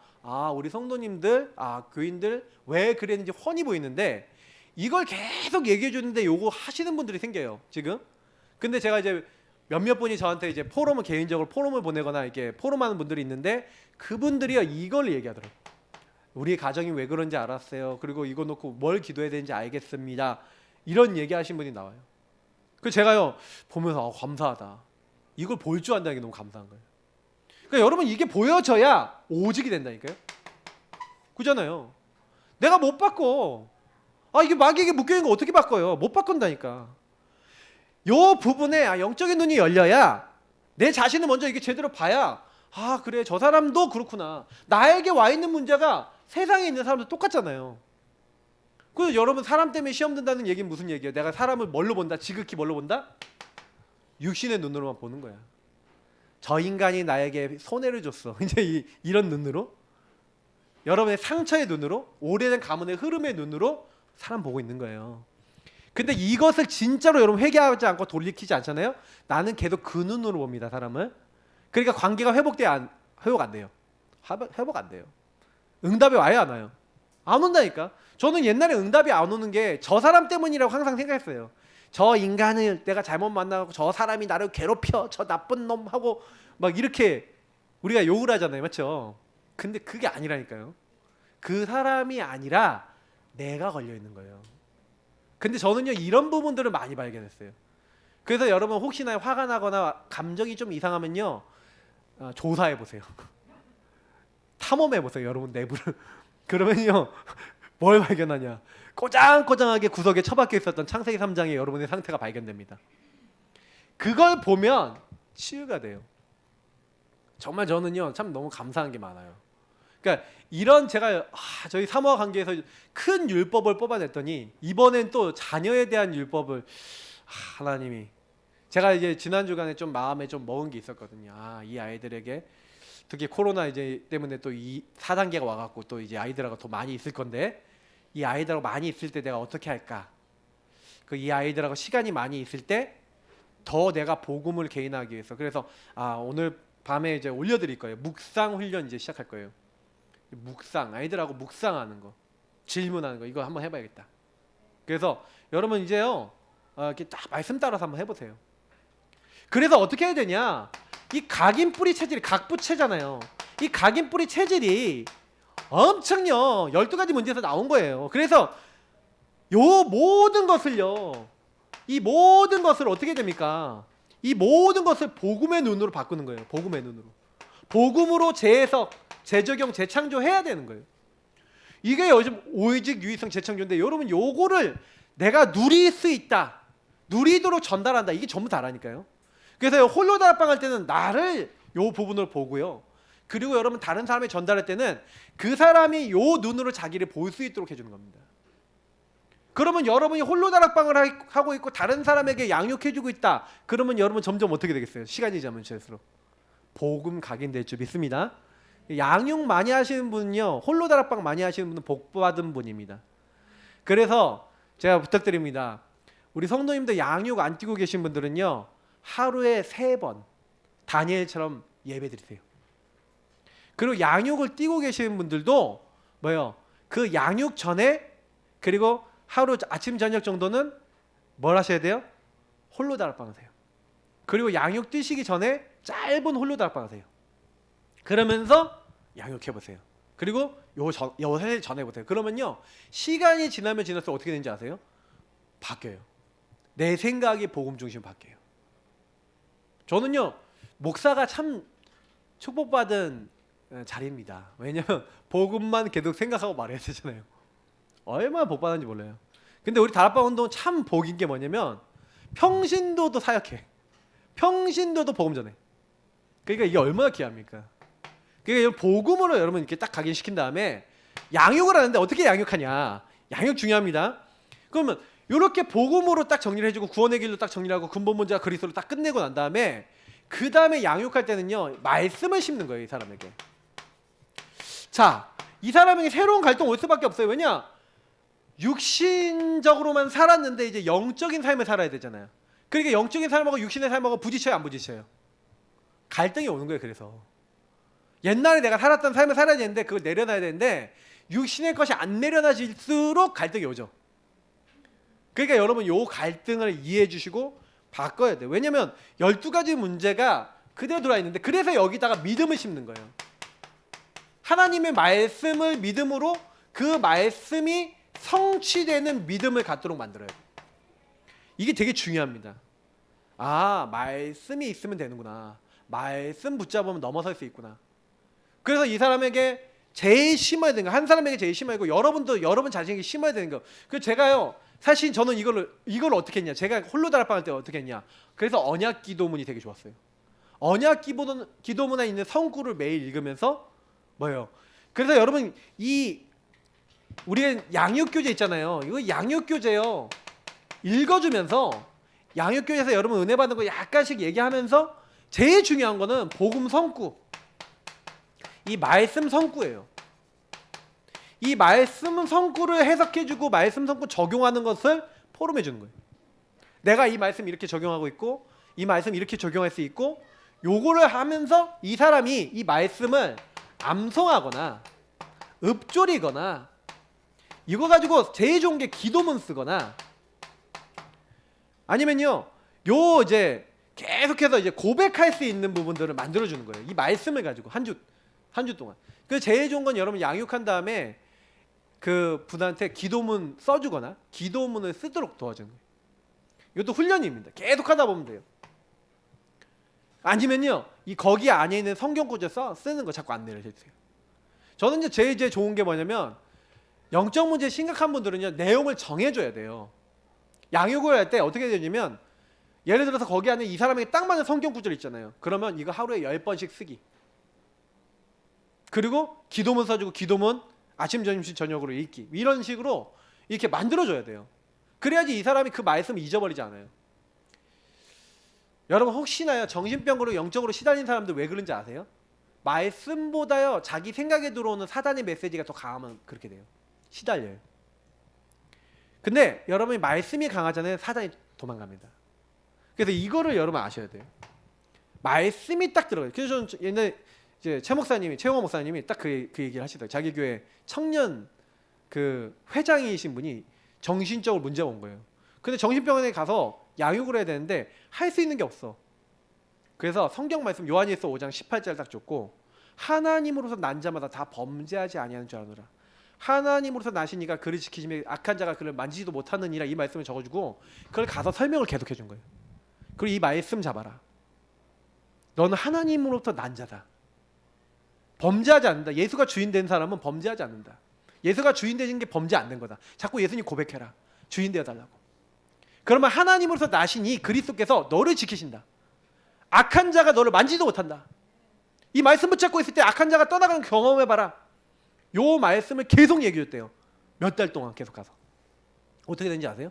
우리 성도님들 교인들 왜 그랬는지 훤히 보이는데 이걸 계속 얘기해 주는데 요거 하시는 분들이 생겨요 지금. 근데 제가 이제 몇몇 분이 저한테 이제 개인적으로 포럼을 보내거나 이렇게 포럼하는 분들이 있는데 그분들이요 이걸 얘기하더라고요. 우리 가정이 왜 그런지 알았어요. 그리고 이거 놓고 뭘 기도해야 되는지 알겠습니다. 이런 얘기하신 분이 나와요. 그래서 제가요 보면서 감사하다. 이걸 볼 줄 안다는 게 너무 감사한 거예요. 그러니까 여러분 이게 보여져야 오직이 된다니까요. 그잖아요. 내가 못 바꿔. 이게 마귀에게 묶여있는 거 어떻게 바꿔요? 못 바꾼다니까. 요 부분에 영적인 눈이 열려야 내 자신을 먼저 이게 제대로 봐야 그래 저 사람도 그렇구나. 나에게 와 있는 문제가 세상에 있는 사람도 똑같잖아요. 그래서 여러분 사람 때문에 시험 든다는 얘기는 무슨 얘기예요? 내가 사람을 뭘로 본다? 지극히 뭘로 본다? 육신의 눈으로만 보는 거야. 저 인간이 나에게 손해를 줬어. 이제 이런 눈으로 여러분의 상처의 눈으로 오래된 가문의 흐름의 눈으로 사람 보고 있는 거예요. 근데 이것을 진짜로 여러분 회개하지 않고 돌이키지 않잖아요. 나는 계속 그 눈으로 봅니다, 사람을. 그러니까 관계가 회복 안 돼요. 회복 안 돼요. 응답이 와야 안 와요. 안 온다니까. 저는 옛날에 응답이 안 오는 게 저 사람 때문이라고 항상 생각했어요. 저 인간을 내가 잘못 만나고 저 사람이 나를 괴롭혀, 저 나쁜 놈 하고 막 이렇게 우리가 욕을 하잖아요, 맞죠? 근데 그게 아니라니까요. 그 사람이 아니라 내가 걸려 있는 거예요. 근데 저는요 이런 부분들을 많이 발견했어요. 그래서 여러분 혹시나 화가 나거나 감정이 좀 이상하면요 조사해 보세요. 탐험해 보세요, 여러분 내부를. 그러면요 뭘 발견하냐? 꼬장꼬장하게 구석에 처박혀 있었던 창세기 3장의 여러분의 상태가 발견됩니다. 그걸 보면 치유가 돼요. 정말 저는요 참 너무 감사한 게 많아요. 그러니까 이런 제가 저희 사모와 관계에서 큰 율법을 뽑아냈더니 이번엔 또 자녀에 대한 율법을 하나님이 제가 이제 지난 주간에 좀 마음에 좀 먹은 게 있었거든요. 이 아이들에게 특히 코로나 이제 때문에 또 이 4단계가 와갖고 또 이제 아이들하고 더 많이 있을 건데 이 아이들하고 많이 있을 때 내가 어떻게 할까? 이 아이들하고 시간이 많이 있을 때 더 내가 복음을 개인하기 위해서 그래서 오늘 밤에 이제 올려드릴 거예요. 묵상 훈련 이제 시작할 거예요. 묵상 아이들하고 묵상하는 거, 질문하는 거 이거 한번 해봐야겠다. 그래서 여러분 이제요 이렇게 딱 말씀 따라서 한번 해보세요. 그래서 어떻게 해야 되냐? 이 각인뿌리 체질이 각부체잖아요. 이 각인뿌리 체질이 엄청요 12가지 문제에서 나온 거예요. 그래서 요 모든 것을요 이 모든 것을 어떻게 됩니까? 이 모든 것을 복음의 눈으로 바꾸는 거예요. 복음의 눈으로. 복음으로 재해석, 재적용, 재창조해야 되는 거예요. 이게 요즘 오직 유의성 재창조인데 여러분 요거를 내가 누릴 수 있다. 누리도록 전달한다. 이게 전부 다라니까요. 그래서 홀로 다락방 할 때는 나를 요 부분을 보고요. 그리고 여러분 다른 사람에 전달할 때는 그 사람이 요 눈으로 자기를 볼 수 있도록 해주는 겁니다. 그러면 여러분이 홀로 다락방을 하고 있고 다른 사람에게 양육해주고 있다. 그러면 여러분 점점 어떻게 되겠어요? 시간이 지나면 지날수록 복음 각인될 줄 믿습니다. 양육 많이 하시는 분은요 홀로 다락방 많이 하시는 분은 복 받은 분입니다. 그래서 제가 부탁드립니다. 우리 성도님들 양육 안 띄고 계신 분들은요 하루에 3번 다니엘처럼 예배 드리세요. 그리고 양육을 띄고 계시는 분들도 뭐요? 그 양육 전에 그리고 하루 아침 저녁 정도는 뭘 하셔야 돼요? 홀로 다락방 하세요. 그리고 양육 뛰시기 전에 짧은 홀로 다락방 하세요. 그러면서 양육해 보세요. 그리고 요새 전해 보세요. 그러면요 시간이 지나면 지날수록 어떻게 되는지 아세요? 바뀌어요. 내 생각이 복음 중심 바뀌어요. 저는요 목사가 참 축복받은 자리입니다. 왜냐면 복음만 계속 생각하고 말해야 되잖아요. 얼마나 복 받는지 몰라요. 근데 우리 다락방 운동 참 복인 게 뭐냐면 평신도도 사역해. 평신도도 복음 전해. 그러니까 이게 얼마나 귀합니까? 그러니까 복음으로 여러분 이렇게 딱 각인시킨 다음에 양육을 하는데 어떻게 양육하냐? 양육 중요합니다. 그러면 이렇게 복음으로 딱 정리를 해주고 구원의 길로 딱 정리하고 근본 문제가 그리스도로 딱 끝내고 난 다음에 그 다음에 양육할 때는요 말씀을 심는 거예요, 이 사람에게. 자, 이 사람에게 새로운 갈등 올 수밖에 없어요. 왜냐? 육신적으로만 살았는데 이제 영적인 삶을 살아야 되잖아요. 그러니까 영적인 삶하고 육신의 삶하고 부딪혀요, 안 부딪혀요? 갈등이 오는 거예요. 그래서 옛날에 내가 살았던 삶을 살아야 되는데 그걸 내려놔야 되는데 육신의 것이 안 내려놔질수록 갈등이 오죠. 그러니까 여러분 요 갈등을 이해해 주시고 바꿔야 돼요. 왜냐면 12가지 문제가 그대로 들어와 있는데 그래서 여기다가 믿음을 심는 거예요. 하나님의 말씀을 믿음으로 그 말씀이 성취되는 믿음을 갖도록 만들어요. 이게 되게 중요합니다. 말씀이 있으면 되는구나. 말씀 붙잡으면 넘어설 수 있구나. 그래서 이 사람에게 제일 심어야 되는 거, 한 사람에게 제일 심어야 되고 여러분도 여러분 자신에게 심어야 되는 거. 그 제가요 사실 저는 이걸 어떻게 했냐, 제가 홀로 다락방 할 때 어떻게 했냐, 그래서 언약 기도문이 되게 좋았어요. 언약 기도문에 있는 성구를 매일 읽으면서 뭐예요? 그래서 여러분 우리가 양육교재 있잖아요. 이거 양육교재요. 읽어주면서 양육교재에서 여러분 은혜 받는 거 약간씩 얘기하면서 제일 중요한 거는 복음 성구, 이 말씀 성구예요. 이 말씀 성구를 해석해주고 말씀 성구 적용하는 것을 포럼해주는 거예요. 내가 이 말씀 이렇게 적용하고 있고 이 말씀 이렇게 적용할 수 있고, 요거를 하면서 이 사람이 이 말씀을 암송하거나 읊조리거나, 이거 가지고 제일 좋은 게 기도문 쓰거나, 아니면요 요 이제 계속해서 이제 고백할 수 있는 부분들을 만들어주는 거예요. 이 말씀을 가지고 한 주 동안. 그 제일 좋은 건 여러분 양육한 다음에 그 분한테 기도문 써주거나 기도문을 쓰도록 도와주는 거예요. 이것도 훈련입니다. 계속 하다 보면 돼요. 아니면요 거기 안에 있는 성경 구절 쓰는 거 자꾸 안내를 해주세요. 저는 이제 제일 좋은 게 뭐냐면, 영적 문제 심각한 분들은요 내용을 정해줘야 돼요. 양육을 할 때 어떻게 되냐면, 예를 들어서 거기 안에 이 사람에게 딱 맞는 성경 구절 있잖아요. 그러면 이거 하루에 10번씩 쓰기, 그리고 기도문 써주고 기도문 아침 점심 저녁으로 읽기, 이런 식으로 이렇게 만들어줘야 돼요. 그래야지 이 사람이 그 말씀을 잊어버리지 않아요. 여러분 혹시나요 정신병으로 영적으로 시달린 사람들 왜 그런지 아세요? 말씀보다요 자기 생각에 들어오는 사단의 메시지가 더 강하면 그렇게 돼요. 시달려요. 근데 여러분이 말씀이 강하잖아요. 사단이 도망갑니다. 그래서 이거를 여러분 아셔야 돼요. 말씀이 딱 들어가요. 그래서 저는 옛날에 이제 최홍호 목사님이 딱 그 얘기를 하시더라고요. 자기 교회 청년 그 회장이신 분이 정신적으로 문제가 온 거예요. 근데 정신병원에 가서 양육을 해야 되는데 할 수 있는 게 없어. 그래서 성경 말씀 요한일서 5장 18절 딱 줬고, 하나님으로서 난 자마다 다 범죄하지 아니하는 줄 아노라. 하나님으로서 나신 이가 그를 지키시며 악한 자가 그를 만지지도 못하느니라, 이 말씀을 적어주고 그걸 가서 설명을 계속 해준 거예요. 그리고 이 말씀 잡아라. 너는 하나님으로부터 난 자다. 범죄하지 않는다. 예수가 주인 된 사람은 범죄하지 않는다. 예수가 주인 되신 게 범죄 안 된 거다. 자꾸 예수님 고백해라. 주인 되어달라고. 그러면 하나님으로서 나신 이 그리스도께서 너를 지키신다. 악한 자가 너를 만지도 못한다. 이 말씀 붙잡고 있을 때 악한 자가 떠나가는 경험해봐라. 요 말씀을 계속 얘기했대요. 몇 달 동안 계속 가서. 어떻게 된지 아세요?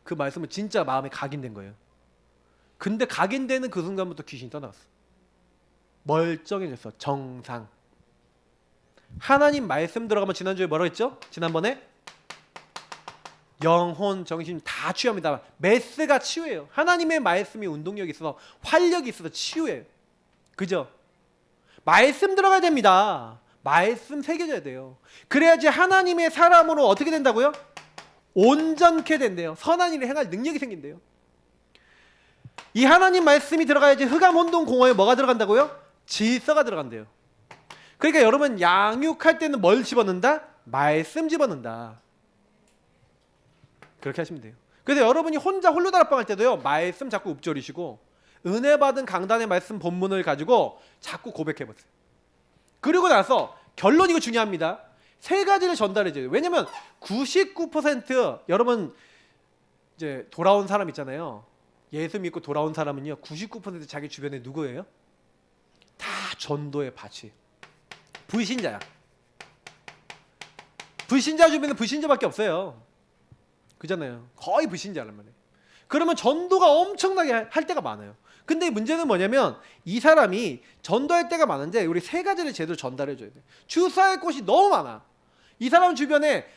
그 말씀은 진짜 마음에 각인된 거예요. 근데 각인되는 그 순간부터 귀신이 떠나갔어. 멀쩡해졌어. 정상. 하나님 말씀 들어가면, 지난주에 뭐라고 했죠? 지난번에 영혼, 정신 다 치유합니다. 메스가 치유예요. 하나님의 말씀이 운동력이 있어서 활력이 있어서 치유예요. 그죠? 말씀 들어가야 됩니다. 말씀 새겨져야 돼요. 그래야지 하나님의 사람으로 어떻게 된다고요? 온전케 된대요. 선한 일을 행할 능력이 생긴대요. 이 하나님 말씀이 들어가야지 흑암 혼돈 공허에 뭐가 들어간다고요? 질서가 들어간대요. 그러니까 여러분 양육할 때는 뭘 집어넣는다? 말씀 집어넣는다. 그렇게 하시면 돼요. 그래서 여러분이 홀로 다락방 할 때도요 말씀 자꾸 읊조리시고 은혜 받은 강단의 말씀 본문을 가지고 자꾸 고백해보세요. 그리고 나서 결론, 이거 중요합니다. 세 가지를 전달해줘요. 왜냐면 99% 여러분 이제 돌아온 사람 있잖아요. 예수 믿고 돌아온 사람은요 99% 자기 주변에 누구예요? 다 전도의 밭이 불신자야. 불신자 주변에 불신자밖에 없어요. 그잖아요. 거의 불신자란 말이에요. 그러면 전도가 엄청나게 할 때가 많아요. 근데 문제는 뭐냐면 이 사람이 전도할 때가 많은데 우리 세 가지를 제대로 전달해줘야 돼요. 주사할 곳이 너무 많아. 이 사람 주변에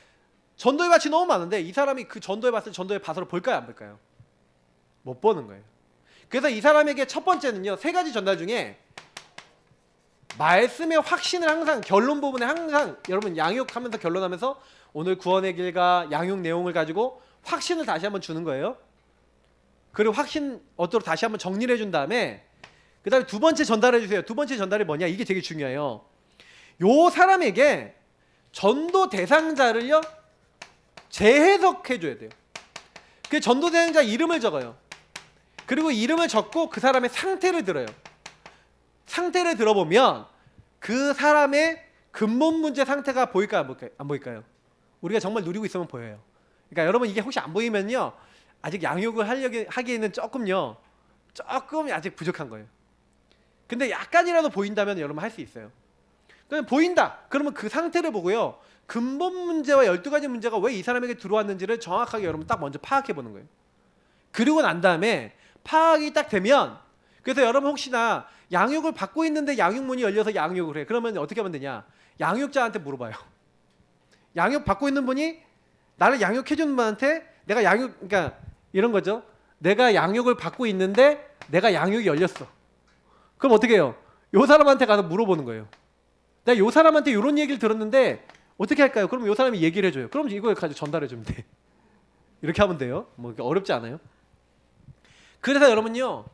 전도의 밭이 너무 많은데 이 사람이 그 전도의 밭을 전도의 밭으로 볼까요, 안 볼까요? 못 보는 거예요. 그래서 이 사람에게 첫 번째는요, 세 가지 전달 중에 말씀의 확신을 항상 결론 부분에 항상 여러분 양육하면서 결론하면서 오늘 구원의 길과 양육 내용을 가지고 확신을 다시 한번 주는 거예요. 그리고 확신 얻도록 다시 한번 정리를 해준 다음에 그 다음에 두 번째 전달해 주세요. 두 번째 전달이 뭐냐, 이게 되게 중요해요. 요 사람에게 전도 대상자를요 재해석해 줘야 돼요. 그 전도 대상자 이름을 적어요. 그리고 이름을 적고 그 사람의 상태를 들어요. 상태를 들어보면 그 사람의 근본 문제 상태가 보일까요, 안 보일까요? 우리가 정말 누리고 있으면 보여요. 그러니까 여러분 이게 혹시 안 보이면요, 아직 양육을 하기에는 조금 아직 부족한 거예요. 근데 약간이라도 보인다면 여러분 할 수 있어요. 그냥 보인다. 그러면 그 상태를 보고요, 근본 문제와 12가지 문제가 왜 이 사람에게 들어왔는지를 정확하게 여러분 딱 먼저 파악해 보는 거예요. 그리고 난 다음에 파악이 딱 되면, 그래서 여러분 혹시나 양육을 받고 있는데 양육문이 열려서 양육을 해. 그러면 어떻게 하면 되냐? 양육자한테 물어봐요. 양육 받고 있는 분이 나를 양육해 주는 분한테 내가 그러니까 이런 거죠. 내가 양육을 받고 있는데 내가 양육이 열렸어. 그럼 어떻게 해요? 요 사람한테 가서 물어보는 거예요. 내가 요 사람한테 이런 얘기를 들었는데 어떻게 할까요? 그럼 요 사람이 얘기를 해줘요. 그럼 이걸 가지고 전달해 주면 돼. 이렇게 하면 돼요. 뭐 어렵지 않아요. 그래서 여러분요,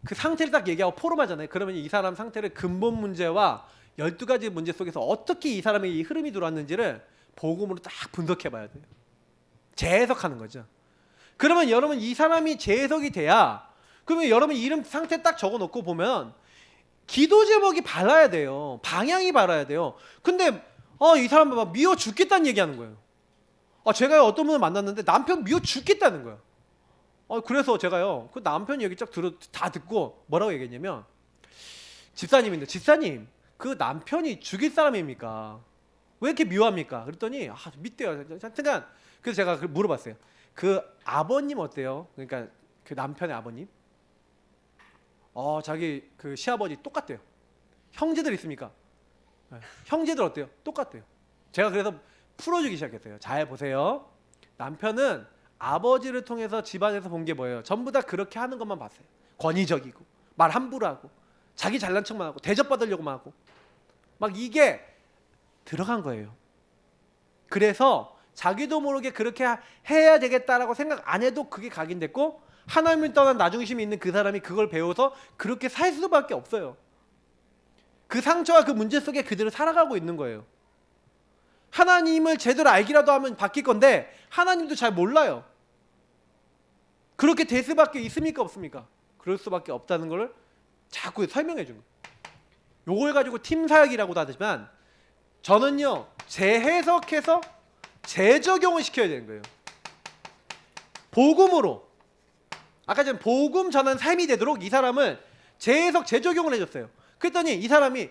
그 상태를 딱 얘기하고 포럼하잖아요. 그러면 이 사람 상태를 근본 문제와 12가지 문제 속에서 어떻게 이 사람의 이 흐름이 들어왔는지를 복음으로 딱 분석해 봐야 돼요. 재해석하는 거죠. 그러면 여러분 이 사람이 재해석이 돼야, 그러면 여러분 이름 상태 딱 적어 놓고 보면 기도 제목이 발라야 돼요. 방향이 발라야 돼요. 근데 이 사람 막 미워 죽겠다는 얘기하는 거예요. 제가 어떤 분을 만났는데 남편 미워 죽겠다는 거예요. 그래서 제가요, 그 남편 얘기 다 듣고 뭐라고 얘기했냐면, 집사님인데, 집사님 그 남편이 죽일 사람입니까? 왜 이렇게 미워합니까? 그랬더니 믿대요. 하여튼간 그래서 제가 물어봤어요. 그 아버님 어때요? 그러니까 그 남편의 아버님, 자기 그 시아버지 똑같대요. 형제들 있습니까? 네. 형제들 어때요? 똑같대요. 제가 그래서 풀어주기 시작했어요. 잘 보세요. 남편은 아버지를 통해서 집안에서 본 게 뭐예요? 전부 다 그렇게 하는 것만 봤어요. 권위적이고 말 함부로 하고 자기 잘난 척만 하고 대접받으려고만 하고 막 이게 들어간 거예요. 그래서 자기도 모르게 그렇게 해야 되겠다라고 생각 안 해도 그게 각인됐고, 하나님을 떠난 나중심이 있는 그 사람이 그걸 배워서 그렇게 살 수밖에 없어요. 그 상처와 그 문제 속에 그대로 살아가고 있는 거예요. 하나님을 제대로 알기라도 하면 바뀔 건데 하나님도 잘 몰라요. 그렇게 될 수밖에 있습니까, 없습니까? 그럴 수밖에 없다는 걸 자꾸 설명해 준 거예요. 요걸 가지고 팀 사역이라고도 하지만 저는요, 재해석해서 재적용을 시켜야 되는 거예요. 복음으로. 아까 전 복음 전한 삶이 되도록 이 사람을 재해석 재적용을 해줬어요. 그랬더니 이 사람이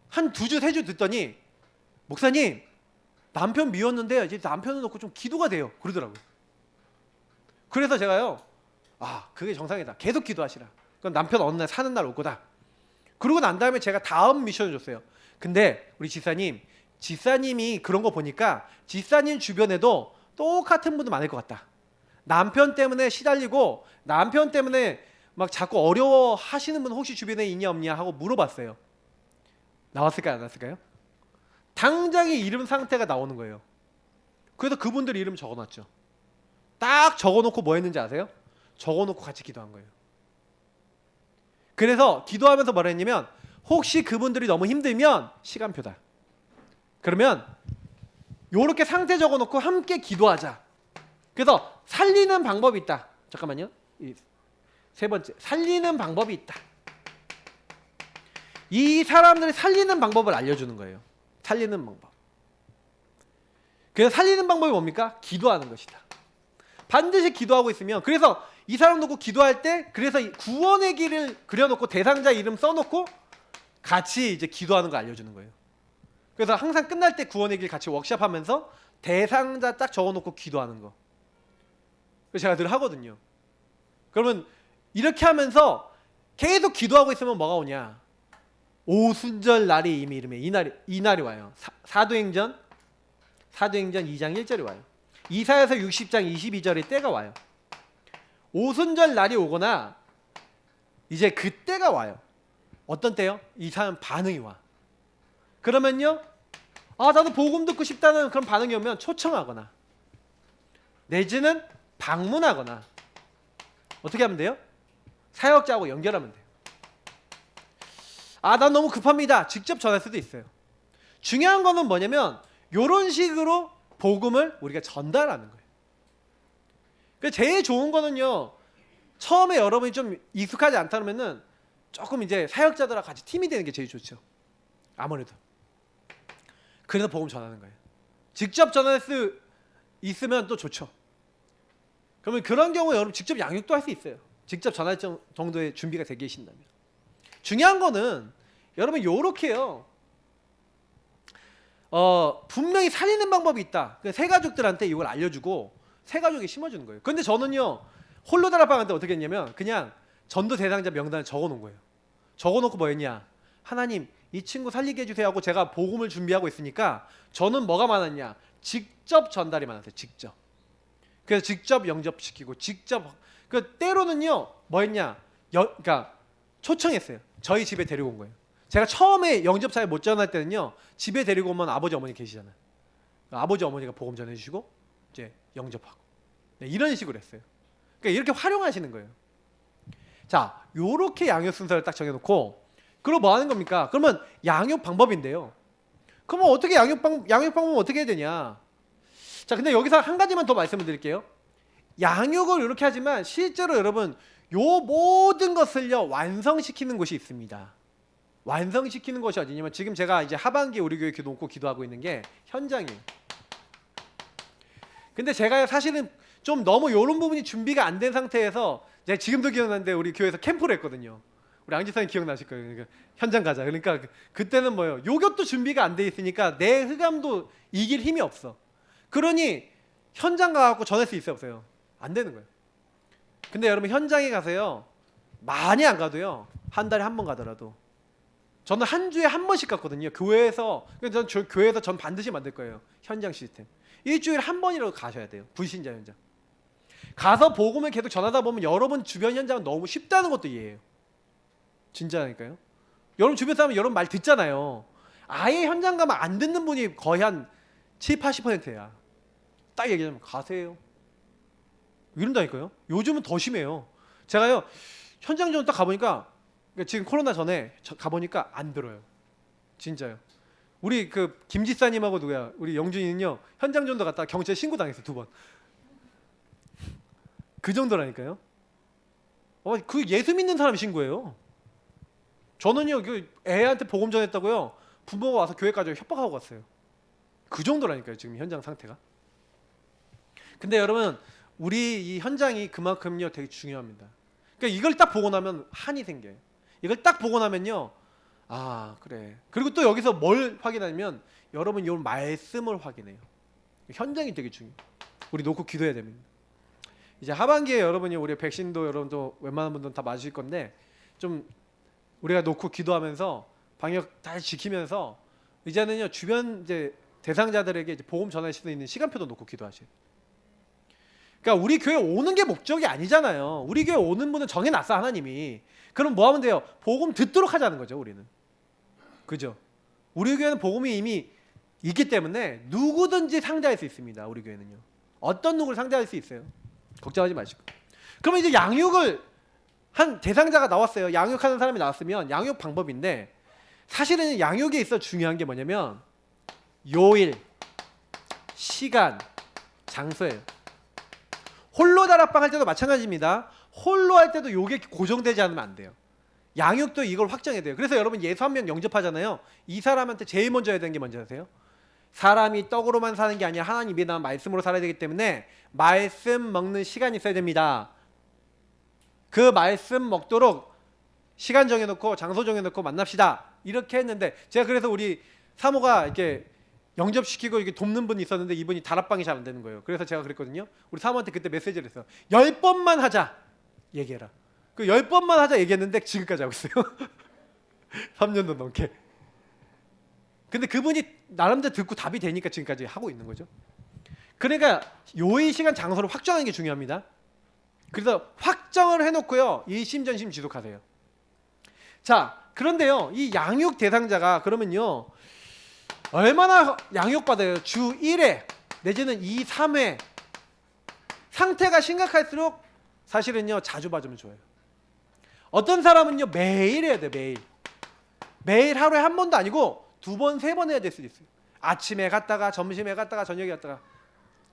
한 2주 3주 듣더니, 목사님 남편 미웠는데 이제 남편을 놓고 좀 기도가 돼요, 그러더라고요. 그래서 제가요, 그게 정상이다, 계속 기도하시라. 그럼 남편 어느 날 사는 날 올 거다. 그러고 난 다음에 제가 다음 미션을 줬어요. 근데 우리 집사님이 그런 거 보니까 집사님 주변에도 똑같은 분도 많을 것 같다. 남편 때문에 시달리고 남편 때문에 막 자꾸 어려워 하시는 분 혹시 주변에 있냐 없냐 하고 물어봤어요. 나왔을까요, 안 나왔을까요? 당장에 이름 상태가 나오는 거예요. 그래서 그분들 이름 적어놨죠. 딱 적어놓고 뭐 했는지 아세요? 적어놓고 같이 기도한 거예요. 그래서 기도하면서 뭐라 했냐면, 혹시 그분들이 너무 힘들면 시간표다. 그러면 요렇게 상태 적어놓고 함께 기도하자. 그래서 살리는 방법이 있다. 잠깐만요. 세 번째, 살리는 방법이 있다. 이 사람들이 살리는 방법을 알려주는 거예요. 살리는 방법. 그래서 살리는 방법이 뭡니까? 기도하는 것이다. 반드시 기도하고 있으면, 그래서 이 사람 놓고 기도할 때, 그래서 구원의 길을 그려놓고 대상자 이름 써놓고 같이 이제 기도하는 거 알려주는 거예요. 그래서 항상 끝날 때 구원의 길 같이 워크숍하면서 대상자 딱 적어놓고 기도하는 거. 그래서 제가 늘 하거든요. 그러면 이렇게 하면서 계속 기도하고 있으면 뭐가 오냐? 오순절 날이 이미 이름에 이날이 와요. 사도행전 2장 1절이 와요. 이사야서 60장 22절의 때가 와요. 오순절 날이 오거나 이제 그때가 와요. 어떤 때요? 이 사람 반응이 와. 그러면요, 나도 복음 듣고 싶다는 그런 반응이 오면 초청하거나 내지는 방문하거나 어떻게 하면 돼요? 사역자하고 연결하면 돼요. 난 너무 급합니다. 직접 전할 수도 있어요. 중요한 거는 뭐냐면 이런 식으로 복음을 우리가 전달하는 거예요. 그래서 제일 좋은 거는요, 처음에 여러분이 좀 익숙하지 않다 그러면은 조금 이제 사역자들하고 같이 팀이 되는 게 제일 좋죠. 아무래도. 그래서 복음 전하는 거예요. 직접 전할 수 있으면 또 좋죠. 그러면 그런 경우에 여러분 직접 양육도 할 수 있어요. 직접 전할 정도의 준비가 되어 계신다면. 중요한 거는 여러분 요렇게요. 분명히 살리는 방법이 있다. 새 가족들한테 이걸 알려주고 새 가족이 심어주는 거예요. 근데 저는요 홀로다락방한테 어떻게 했냐면 그냥 전도 대상자 명단을 적어놓은 거예요. 적어놓고 뭐 했냐, 하나님 이 친구 살리게 해주세요 하고 제가 복음을 준비하고 있으니까 저는 뭐가 많았냐, 직접 전달이 많았어요. 직접. 그래서 직접 영접시키고 직접 때로는요 뭐 했냐, 그러니까 초청했어요. 저희 집에 데리고 온 거예요. 제가 처음에 영접 잘 못 전할 때는요 집에 데리고 오면 아버지 어머니 계시잖아요. 아버지 어머니가 복음 전해주시고 이제 영접하고, 네, 이런 식으로 했어요. 그러니까 이렇게 활용하시는 거예요. 자, 요렇게 양육 순서를 딱 정해놓고 그럼 뭐 하는 겁니까? 그러면 양육 방법인데요. 그러면 어떻게 양육 방법은 어떻게 해야 되냐? 자, 근데 여기서 한 가지만 더 말씀을 드릴게요. 양육을 이렇게 하지만 실제로 여러분 요 모든 것을요 완성시키는 곳이 있습니다. 완성시키는 것이 어디냐면 지금 제가 이제 하반기에 우리 교회 놓고 기도하고 있는 게 현장이에요. 근데 제가 사실은 좀 너무 이런 부분이 준비가 안 된 상태에서 제가 지금도 기억나는데 우리 교회에서 캠프를 했거든요. 우리 앙지사님 기억나실 거예요. 그러니까 현장 가자. 그러니까 그때는 뭐예요? 요것도 준비가 안 돼 있으니까 내 흑암도 이길 힘이 없어. 그러니 현장 가갖고 전할 수 있어요, 없어요? 안 되는 거예요. 근데 여러분 현장에 가서요 많이 안 가도요 한 달에 한 번 가더라도, 저는 한 주에 한 번씩 갔거든요. 교회에서 전 반드시 만들 거예요. 현장 시스템. 일주일에 한 번이라도 가셔야 돼요. 불신자 현장. 가서 복음을 계속 전하다 보면 여러분 주변 현장은 너무 쉽다는 것도 이해해요. 진짜라니까요. 여러분 주변 사람은 여러분 말 듣잖아요. 아예 현장 가면 안 듣는 분이 거의 한 7, 80%야. 딱 얘기하자면 가세요. 이런다니까요. 요즘은 더 심해요. 제가요 현장 좀 딱 가보니까, 지금 코로나 전에 가보니까 안 들어요. 진짜요. 우리 그 김지사님하고 누구야, 우리 영준이는요 현장 전도 갔다가 경찰 신고 당했어 2번. 그 정도라니까요. 그 예수 믿는 사람이 신고해요. 저는요 그 애한테 복음 전했다고요 부모가 와서 교회까지 협박하고 갔어요. 그 정도라니까요 지금 현장 상태가. 근데 여러분 우리 이 현장이 그만큼요 되게 중요합니다. 그러니까 이걸 딱 보고 나면 한이 생겨요. 이걸 딱 보고 나면요, 아 그래. 그리고 또 여기서 뭘 확인하냐면 여러분 이 말씀을 확인해요. 현장이 되게 중요해요. 우리 놓고 기도해야 됩니다. 이제 하반기에 여러분이 우리 백신도 여러분도 웬만한 분들은 다 맞으실 건데 좀 우리가 놓고 기도하면서 방역 잘 지키면서 이제는요 주변 이제 대상자들에게 이제 복음 전할 수 있는 시간표도 놓고 기도하세요. 그러니까 우리 교회 오는 게 목적이 아니잖아요. 우리 교회 오는 분은 정해놨어 하나님이. 그럼 뭐 하면 돼요? 복음 듣도록 하자는 거죠 우리는. 그죠? 우리 교회는 복음이 이미 있기 때문에 누구든지 상대할 수 있습니다. 우리 교회는요. 어떤 누구를 상대할 수 있어요. 걱정하지 마시고. 그러면 이제 양육을 한 대상자가 나왔어요. 양육하는 사람이 나왔으면 양육 방법인데, 사실은 양육에 있어 중요한 게 뭐냐면 요일, 시간, 장소예요. 홀로 다락방 할 때도 마찬가지입니다. 홀로 할 때도 요게 고정되지 않으면 안 돼요. 양육도 이걸 확정해야 돼요. 그래서 여러분 예수 한 명 영접하잖아요. 이 사람한테 제일 먼저 해야 되는 게 뭔지 아세요? 사람이 떡으로만 사는 게 아니라 하나님이 난 말씀으로 살아야 되기 때문에 말씀 먹는 시간이 있어야 됩니다. 그 말씀 먹도록 시간 정해놓고 장소 정해놓고 만납시다. 이렇게 했는데, 제가 그래서 우리 사모가 이렇게 영접시키고 이렇게 돕는 분이 있었는데 이분이 다락방이 잘 안 되는 거예요. 그래서 제가 그랬거든요. 우리 사모한테 그때 메시지를 했어요. 10번만 하자 얘기해라. 그 10번만 하자 얘기했는데 지금까지 하고 있어요. 3년도 넘게. 근데 그분이 나름대로 듣고 답이 되니까 지금까지 하고 있는 거죠. 그러니까 요일 시간 장소를 확정하는 게 중요합니다. 그래서 확정을 해놓고요 일심전심 지속하세요. 자, 그런데요 이 양육 대상자가 그러면요 얼마나 양육받아요? 주 1회 내지는 2, 3회. 상태가 심각할수록 사실은요 자주 받으면 좋아요. 어떤 사람은요 매일 해야 돼요. 매일 하루에 한 번도 아니고 2번, 3번 해야 될 수도 있어요. 아침에 갔다가 점심에 갔다가 저녁에 갔다가.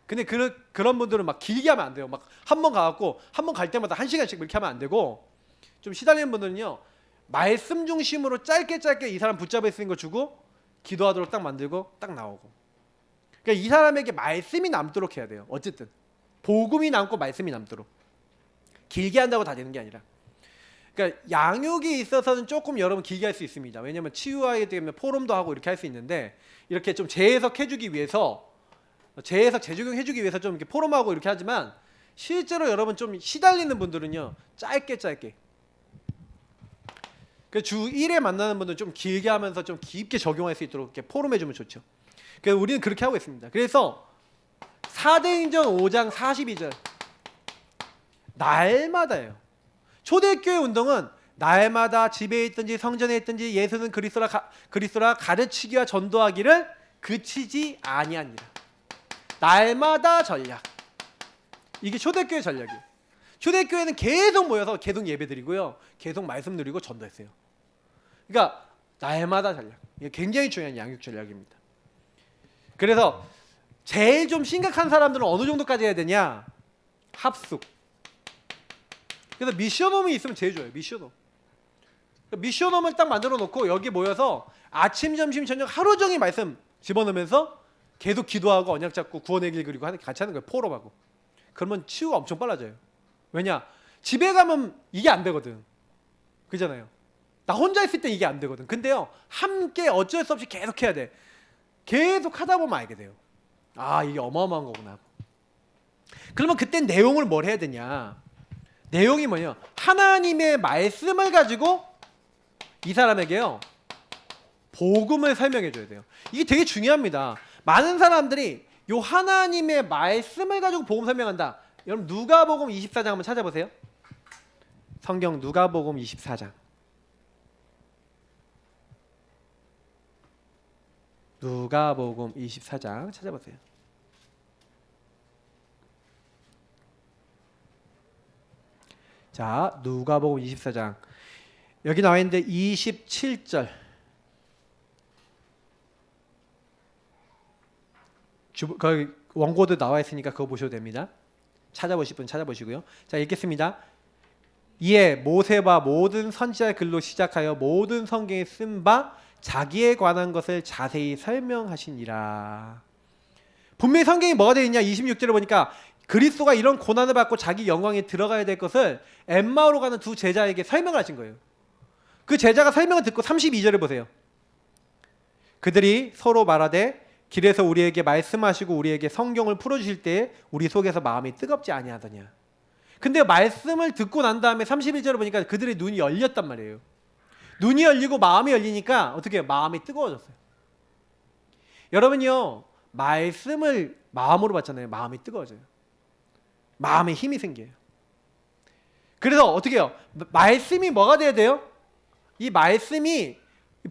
근데 그런 분들은 막 길게 하면 안 돼요. 막 한 번 가갖고 한 번 갈 때마다 1시간씩 이렇게 하면 안 되고, 좀 시달리는 분들은요 말씀 중심으로 짧게 이 사람 붙잡을 수 있는 거 주고 기도하도록 딱 만들고 딱 나오고. 그러니까 이 사람에게 말씀이 남도록 해야 돼요. 어쨌든 복음이 남고 말씀이 남도록. 길게 한다고 다 되는 게 아니라. 그러니까 양육이 있어서는 조금 여러분 길게 할 수 있습니다. 왜냐하면 치유하게 되면 포럼도 하고 이렇게 할 수 있는데, 이렇게 좀 재해석해주기 위해서, 재적용해주기 위해서 좀 이렇게 포럼하고 이렇게 하지만, 실제로 여러분 좀 시달리는 분들은요 짧게 그 주 1회 만나는 분들 좀 길게 하면서 좀 깊게 적용할 수 있도록 이렇게 포럼해주면 좋죠. 그래서 우리는 그렇게 하고 있습니다. 그래서 사도행전 5장 42절 날마다예요. 초대교회 운동은 날마다 집에 있든지 성전에 있든지 예수는 그리스도라 가르치기와 전도하기를 그치지 아니하니라. 날마다 전략. 이게 초대교회 전략이에요. 초대교회는 계속 모여서 계속 예배드리고요, 계속 말씀 누리고 전도했어요. 그러니까 날마다 전략. 이게 굉장히 중요한 양육 전략입니다. 그래서 제일 좀 심각한 사람들은 어느 정도까지 해야 되냐? 합숙. 그래서 미션홈이 있으면 제일 좋아요. 미션홈. 미션홈을 딱 만들어 놓고 여기 모여서 아침, 점심, 저녁 하루 종일 말씀 집어넣으면서 계속 기도하고 언약 잡고 구원의 길 그리고 같이 하는 거예요. 포럼하고. 그러면 치유가 엄청 빨라져요. 왜냐? 집에 가면 이게 안 되거든. 그잖아요. 나 혼자 있을 때 이게 안 되거든. 근데요, 함께 어쩔 수 없이 계속 해야 돼. 계속 하다 보면 알게 돼요. 아, 이게 어마어마한 거구나. 그러면 그때 내용을 뭘 해야 되냐? 내용이 뭐냐? 하나님의 말씀을 가지고 이 사람에게요 복음을 설명해 줘야 돼요. 이게 되게 중요합니다. 많은 사람들이 요 하나님의 말씀을 가지고 복음 설명한다. 여러분 누가복음 24장 한번 찾아보세요. 성경 누가복음 24장. 누가복음 24장 찾아보세요. 자, 누가복음 24장. 여기 나와 있는데 27절. 거기 원고도 나와 있으니까 그거 보셔도 됩니다. 찾아보실 분 찾아보시고요. 자, 읽겠습니다. 이에 모세와 모든 선지자의 글로 시작하여 모든 성경에 쓴 바 자기에 관한 것을 자세히 설명하시니라. 분명히 성경이 뭐가 되어 있냐? 26절에 보니까 그리스도가 이런 고난을 받고 자기 영광에 들어가야 될 것을 엠마오로 가는 두 제자에게 설명을 하신 거예요. 그 제자가 설명을 듣고 32절을 보세요. 그들이 서로 말하되 길에서 우리에게 말씀하시고 우리에게 성경을 풀어주실 때에 우리 속에서 마음이 뜨겁지 아니하더냐. 근데 말씀을 듣고 난 다음에 31절을 보니까 그들의 눈이 열렸단 말이에요. 눈이 열리고 마음이 열리니까 어떻게 해요? 마음이 뜨거워졌어요. 여러분요, 말씀을 마음으로 받잖아요. 마음이 뜨거워져요. 마음에 힘이 생겨요. 그래서 어떻게 해요? 말씀이 뭐가 돼야 돼요? 이 말씀이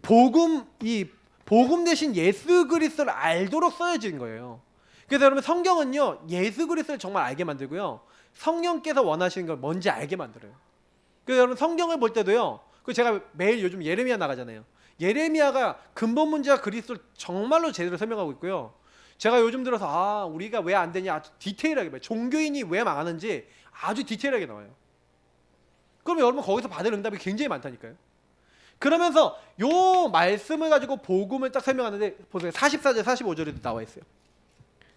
복음 대신 예수 그리스도를 알도록 써진 거예요. 그래서 여러분 성경은요 예수 그리스도를 정말 알게 만들고요, 성령께서 원하시는 걸 뭔지 알게 만들어요. 그래서 여러분 성경을 볼 때도요, 그 제가 매일 요즘 예레미야 나가잖아요. 예레미야가 근본 문제가 그리스도를 정말로 제대로 설명하고 있고요. 제가 요즘 들어서 우리가 왜 안 되냐 아주 디테일하게 봐요. 종교인이 왜 망하는지 아주 디테일하게 나와요. 그러면 여러분 거기서 받을 응답이 굉장히 많다니까요. 그러면서 요 말씀을 가지고 복음을 딱 설명하는데 보세요. 44절 45절에도 나와 있어요.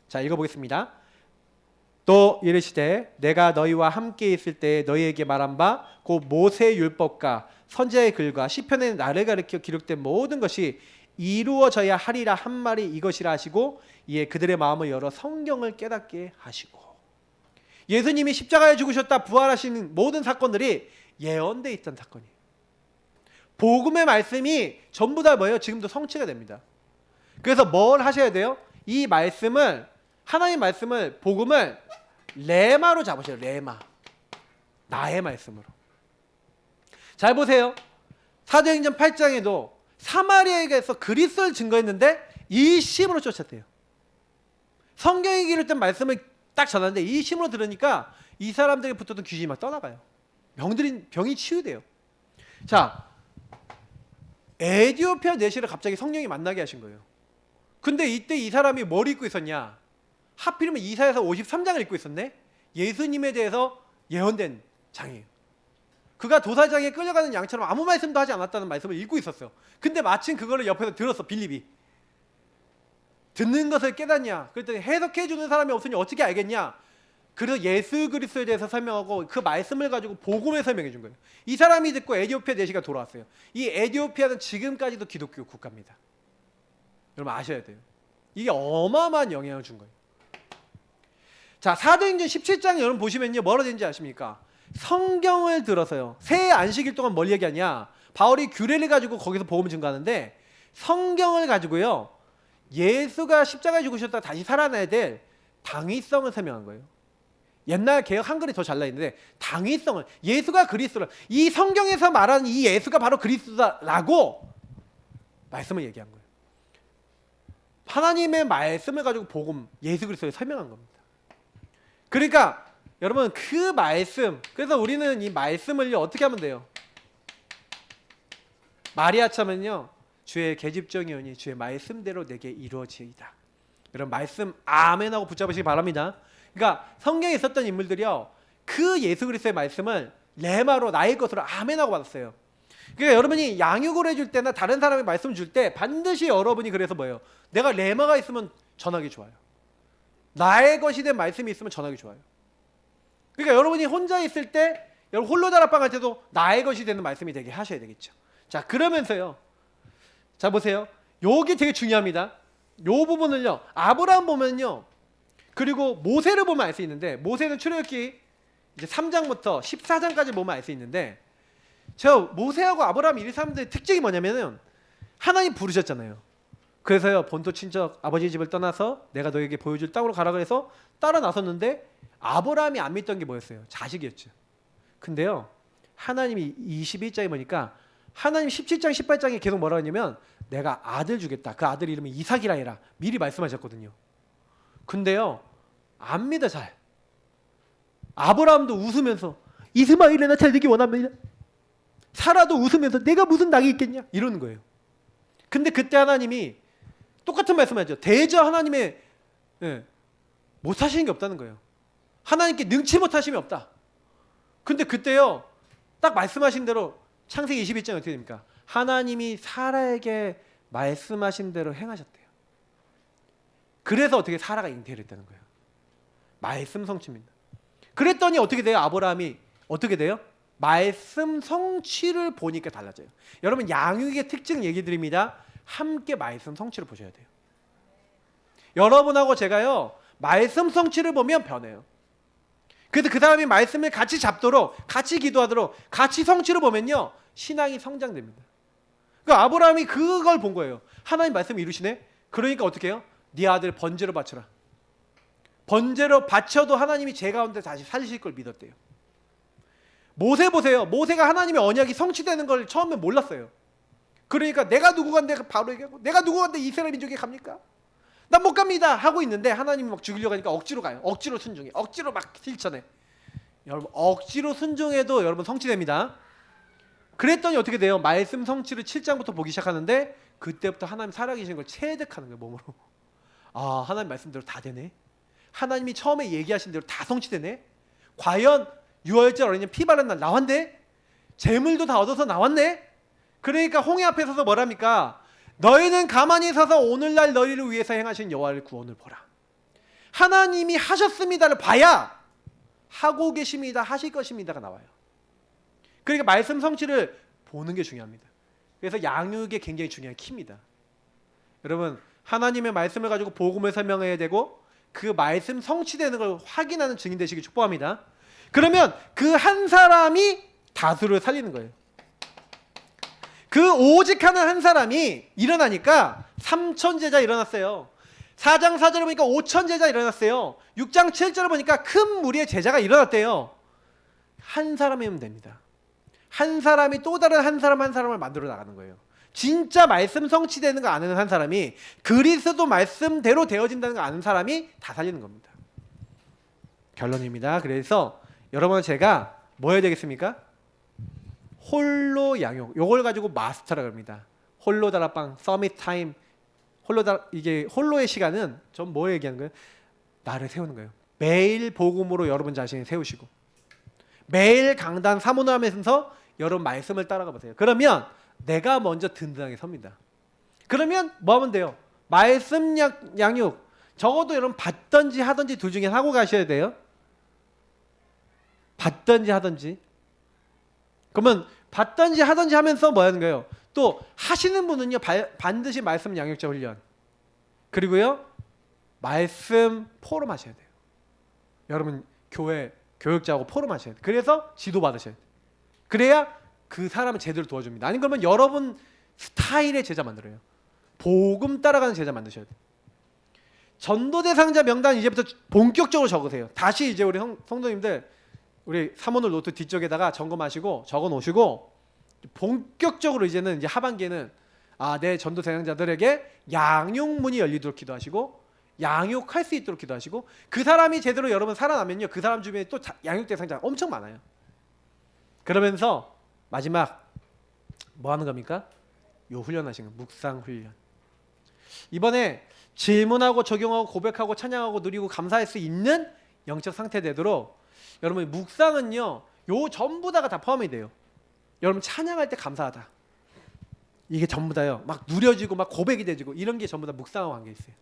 자, 읽어보겠습니다. 또 이르시되 내가 너희와 함께 있을 때 너희에게 말한 바 곧 모세의 율법과 선지자의 글과 시편에 나를 가리켜 기록된 모든 것이 이루어져야 하리라 한 말이 이것이라 하시고 이에 그들의 마음을 열어 성경을 깨닫게 하시고. 예수님이 십자가에 죽으셨다 부활하시는 모든 사건들이 예언되어 있던 사건이에요. 복음의 말씀이 전부 다 뭐예요? 지금도 성취가 됩니다. 그래서 뭘 하셔야 돼요? 이 말씀을, 하나님 말씀을, 복음을 레마로 잡으셔요. 레마. 나의 말씀으로. 잘 보세요. 사도행전 8장에도 사마리아에게서 그리스도를 증거했는데 이심으로 쫓았대요. 성경에 기록된 말씀을 딱 전하는데 이심으로 들으니까 이 사람들에게 붙었던 귀신이 막 떠나가요. 병이 치유돼요. 자, 에티오피아 내시를 갑자기 성령이 만나게 하신 거예요. 근데 이때 이 사람이 뭘 읽고 있었냐? 하필이면 이사야서 53장을 읽고 있었네. 예수님에 대해서 예언된 장이에요. 그가 도살장에 끌려가는 양처럼 아무 말씀도 하지 않았다는 말씀을 읽고 있었어요. 근데 마침 그거를 옆에서 들었어, 빌립이. 듣는 것을 깨닫냐? 그랬더니 해석해 주는 사람이 없으니 어떻게 알겠냐? 그래서 예수 그리스도에 대해서 설명하고 그 말씀을 가지고 복음을 설명해 준 거예요. 이 사람이 듣고 에티오피아 내시가 돌아왔어요. 이 에티오피아는 지금까지도 기독교 국가입니다. 여러분 아셔야 돼요. 이게 어마어마한 영향을 준 거예요. 자, 사도행전 17장 여러분 보시면요, 뭐라 되는지 아십니까? 성경을 들어서요. 새 안식일 동안 뭘 얘기하냐? 바울이 규례를 가지고 거기서 복음을 증거하는데 성경을 가지고요, 예수가 십자가에 죽으셨다가 다시 살아나야 될 당위성을 설명한 거예요. 옛날 개혁 한글이 더 잘 나 있는데 당위성을, 예수가 그리스도라, 이 성경에서 말하는 이 예수가 바로 그리스도다라고 말씀을 얘기한 거예요. 하나님의 말씀을 가지고 복음, 예수 그리스도를 설명한 겁니다. 그러니까 여러분 그 말씀, 그래서 우리는 이 말씀을 어떻게 하면 돼요? 마리아처럼요, 주의 계집종이오니 주의 말씀대로 내게 이루어지이다. 여러분 말씀 아멘하고 붙잡으시기 바랍니다. 그러니까 성경에 있었던 인물들이요, 그 예수 그리스도의 말씀을 레마로 나의 것으로 아멘하고 받았어요. 그러니까 여러분이 양육을 해줄 때나 다른 사람이 말씀 줄 때 반드시 여러분이 그래서 뭐예요? 내가 레마가 있으면 전하기 좋아요. 나의 것이 된 말씀이 있으면 전하기 좋아요. 그러니까 여러분이 혼자 있을 때 여러분 홀로 다락방할 때도 나의 것이 되는 말씀이 되게 하셔야 되겠죠. 자, 그러면서요, 자 보세요, 여기 되게 중요합니다. 요 부분을요, 아브라함 보면요, 그리고 모세를 보면 알 수 있는데, 모세는 출애굽기 이제 3장부터 14장까지 보면 알 수 있는데, 저 모세하고 아브라함 이 사람들의 특징이 뭐냐면은 하나님 부르셨잖아요. 그래서요, 본토 친척 아버지 집을 떠나서 내가 너에게 보여줄 땅으로 가라 그래서 따라 나섰는데 아브라함이 안 믿던 게 뭐였어요? 자식이었죠. 근데요, 하나님이 21장에 보니까 하나님 17장 18장에 계속 뭐라고 했냐면 내가 아들 주겠다. 그 아들 이름이 이삭이라 해라. 미리 말씀하셨거든요. 근데요, 안 믿어 잘. 아브라함도 웃으면서 이스마엘이 나 잘 되기 원합니다. 사라도 웃으면서 내가 무슨 낙이 있겠냐 이러는 거예요. 근데 그때 하나님이 똑같은 말씀하죠. 대저 하나님의 못하시는 게 없다는 거예요. 하나님께 능치 못하심이 없다. 근데 그때요, 딱 말씀하신 대로 창세기 21장 어떻게 됩니까? 하나님이 사라에게 말씀하신 대로 행하셨대요. 그래서 어떻게 사라가 잉태를 했다는 거예요. 말씀 성취입니다. 그랬더니 어떻게 돼요? 아브라함이 어떻게 돼요? 말씀 성취를 보니까 달라져요. 여러분 양육의 특징 얘기 드립니다. 함께 말씀 성취를 보셔야 돼요. 여러분하고 제가요, 말씀 성취를 보면 변해요. 그래서 그 사람이 말씀을 같이 잡도록, 같이 기도하도록, 같이 성취를 보면요, 신앙이 성장됩니다. 그러니까 아브라함이 그걸 본 거예요. 하나님 말씀 이루시네. 그러니까 어떻게 해요? 네 아들 번제로 바쳐라. 번제로 바쳐도 하나님이 제 가운데 다시 살리실 걸 믿었대요. 모세 보세요. 모세가 하나님의 언약이 성취되는 걸 처음에 몰랐어요. 그러니까 내가 누구 간데 바로 얘기하고, 내가 누구 간데 이스라엘 민족에 갑니까? 난 못 갑니다 하고 있는데 하나님이 막 죽이려고 하니까 억지로 가요. 억지로 순종해. 억지로 막 실천해. 여러분 억지로 순종해도 여러분 성취됩니다. 그랬더니 어떻게 돼요? 말씀 성취를 7장부터 보기 시작하는데 그때부터 하나님 살아계신 걸 체득하는 거예요, 몸으로. 아, 하나님 말씀대로 다 되네. 하나님이 처음에 얘기하신 대로 다 성취되네. 과연 유월절 어린이 피 바른 날 나왔네. 재물도 다 얻어서 나왔네. 그러니까 홍해 앞에 서서 뭐랍니까? 너희는 가만히 서서 오늘날 너희를 위해서 행하신 여호와의 구원을 보라. 하나님이 하셨습니다를 봐야 하고 계십니다, 하실 것입니다가 나와요. 그러니까 말씀 성취를 보는 게 중요합니다. 그래서 양육이 굉장히 중요한 키입니다. 여러분 하나님의 말씀을 가지고 복음을 설명해야 되고 그 말씀 성취되는 걸 확인하는 증인 되시길 축복합니다. 그러면 그 한 사람이 다수를 살리는 거예요. 그 오직 하는 한 사람이 일어나니까 3천 제자 일어났어요. 4장 4절에 보니까 5천 제자 일어났어요. 6장 7절에 보니까 큰 무리의 제자가 일어났대요. 한 사람이면 됩니다. 한 사람이 또 다른 한 사람을 만들어 나가는 거예요. 진짜 말씀 성취되는 거 아는 한 사람이, 그리스도 말씀대로 되어진다는 거 아는 사람이 다 살리는 겁니다. 결론입니다. 그래서 여러분 제가 뭐 해야 되겠습니까? 홀로 양육, 요걸 가지고 마스터라고 합니다. 홀로 다락방, 서밋 타임, 이게 홀로의 시간은 전 뭐 얘기하는 거예요? 나를 세우는 거예요. 매일 복음으로 여러분 자신을 세우시고 매일 강단 사모를 하면서 여러분 말씀을 따라가 보세요. 그러면 내가 먼저 든든하게 섭니다. 그러면 뭐 하면 돼요? 말씀 양육 적어도 여러분 받든지 하든지 둘 중에 하고 가셔야 돼요. 받든지 하든지. 그러면 받든지 하든지 하면서 뭐 하는 거예요? 또 하시는 분은요 반드시 말씀 양육자 훈련 그리고요 말씀 포럼 하셔야 돼요. 여러분 교회 교육자하고 포럼 하셔야 돼요. 그래서 지도 받으셔야 돼요. 그래야 그 사람을 제대로 도와줍니다. 아니 그러면 여러분 스타일의 제자 만들어요. 복음 따라가는 제자 만드셔야 돼요. 전도 대상자 명단 이제부터 본격적으로 적으세요. 다시 이제 우리 성도님들 우리 사모늘 노트 뒤쪽에다가 점검하시고 적어 놓으시고 본격적으로 이제는 이제 하반기에는 내 전도 대상자들에게 양육문이 열리도록 기도하시고 양육할 수 있도록 기도하시고 그 사람이 제대로 여러분 살아나면요 그 사람 주변에 또 양육 대상자가 엄청 많아요. 그러면서 마지막 뭐 하는 겁니까? 요 훈련하시는 거 묵상 훈련. 이번에 질문하고 적용하고 고백하고 찬양하고 누리고 감사할 수 있는 영적 상태 되도록 여러분 묵상은요 요 전부 다가 다 포함이 돼요. 여러분 찬양할 때 감사하다 이게 전부 다요 막 누려지고 막 고백이 되지고 이런 게 전부 다 묵상하고 관계 있어요.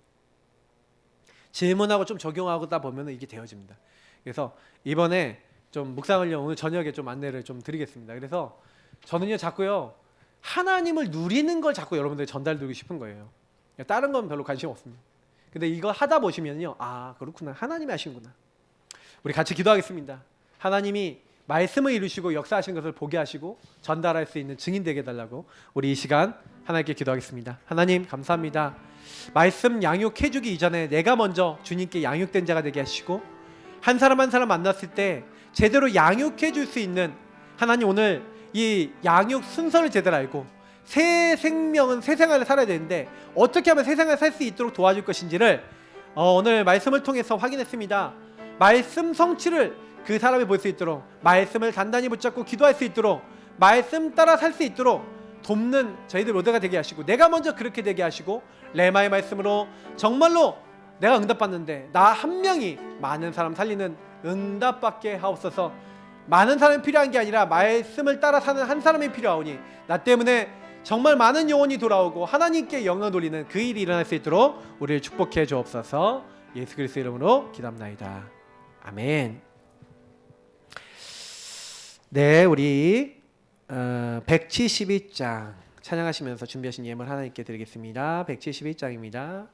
질문하고 좀 적용하다 보면 이게 되어집니다. 그래서 이번에 좀 묵상을 오늘 저녁에 좀 안내를 좀 드리겠습니다. 그래서 저는요 자꾸요 하나님을 누리는 걸 자꾸 여러분들 전달드리고 싶은 거예요. 다른 건 별로 관심 없습니다. 근데 이거 하다 보시면요 그렇구나 하나님이 하시는구나. 우리 같이 기도하겠습니다. 하나님이 말씀을 이루시고 역사하신 것을 보게 하시고 전달할 수 있는 증인 되게 해달라고 우리 이 시간 하나님께 기도하겠습니다. 하나님 감사합니다. 말씀 양육해주기 이전에 내가 먼저 주님께 양육된 자가 되게 하시고 한 사람 한 사람 만났을 때 제대로 양육해줄 수 있는 하나님 오늘 이 양육 순서를 제대로 알고 새 생명은 새 생활을 살아야 되는데 어떻게 하면 새 생활을 살 수 있도록 도와줄 것인지를 오늘 말씀을 통해서 확인했습니다. 말씀 성취를 그 사람이 볼 수 있도록 말씀을 단단히 붙잡고 기도할 수 있도록 말씀 따라 살 수 있도록 돕는 저희들 모두가 되게 하시고 내가 먼저 그렇게 되게 하시고 레마의 말씀으로 정말로 내가 응답받는데 나 한 명이 많은 사람 살리는 응답받게 하옵소서. 많은 사람이 필요한 게 아니라 말씀을 따라 사는 한 사람이 필요하오니 나 때문에 정말 많은 영혼이 돌아오고 하나님께 영광 돌리는 그 일이 일어날 수 있도록 우리를 축복해 주옵소서. 예수 그리스도 이름으로 기도합나이다. 아멘. 네, 우리 172장 찬양하시면서 준비하신 예물 하나님께 드리겠습니다. 172장입니다.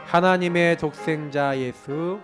하나님의 독생자 예수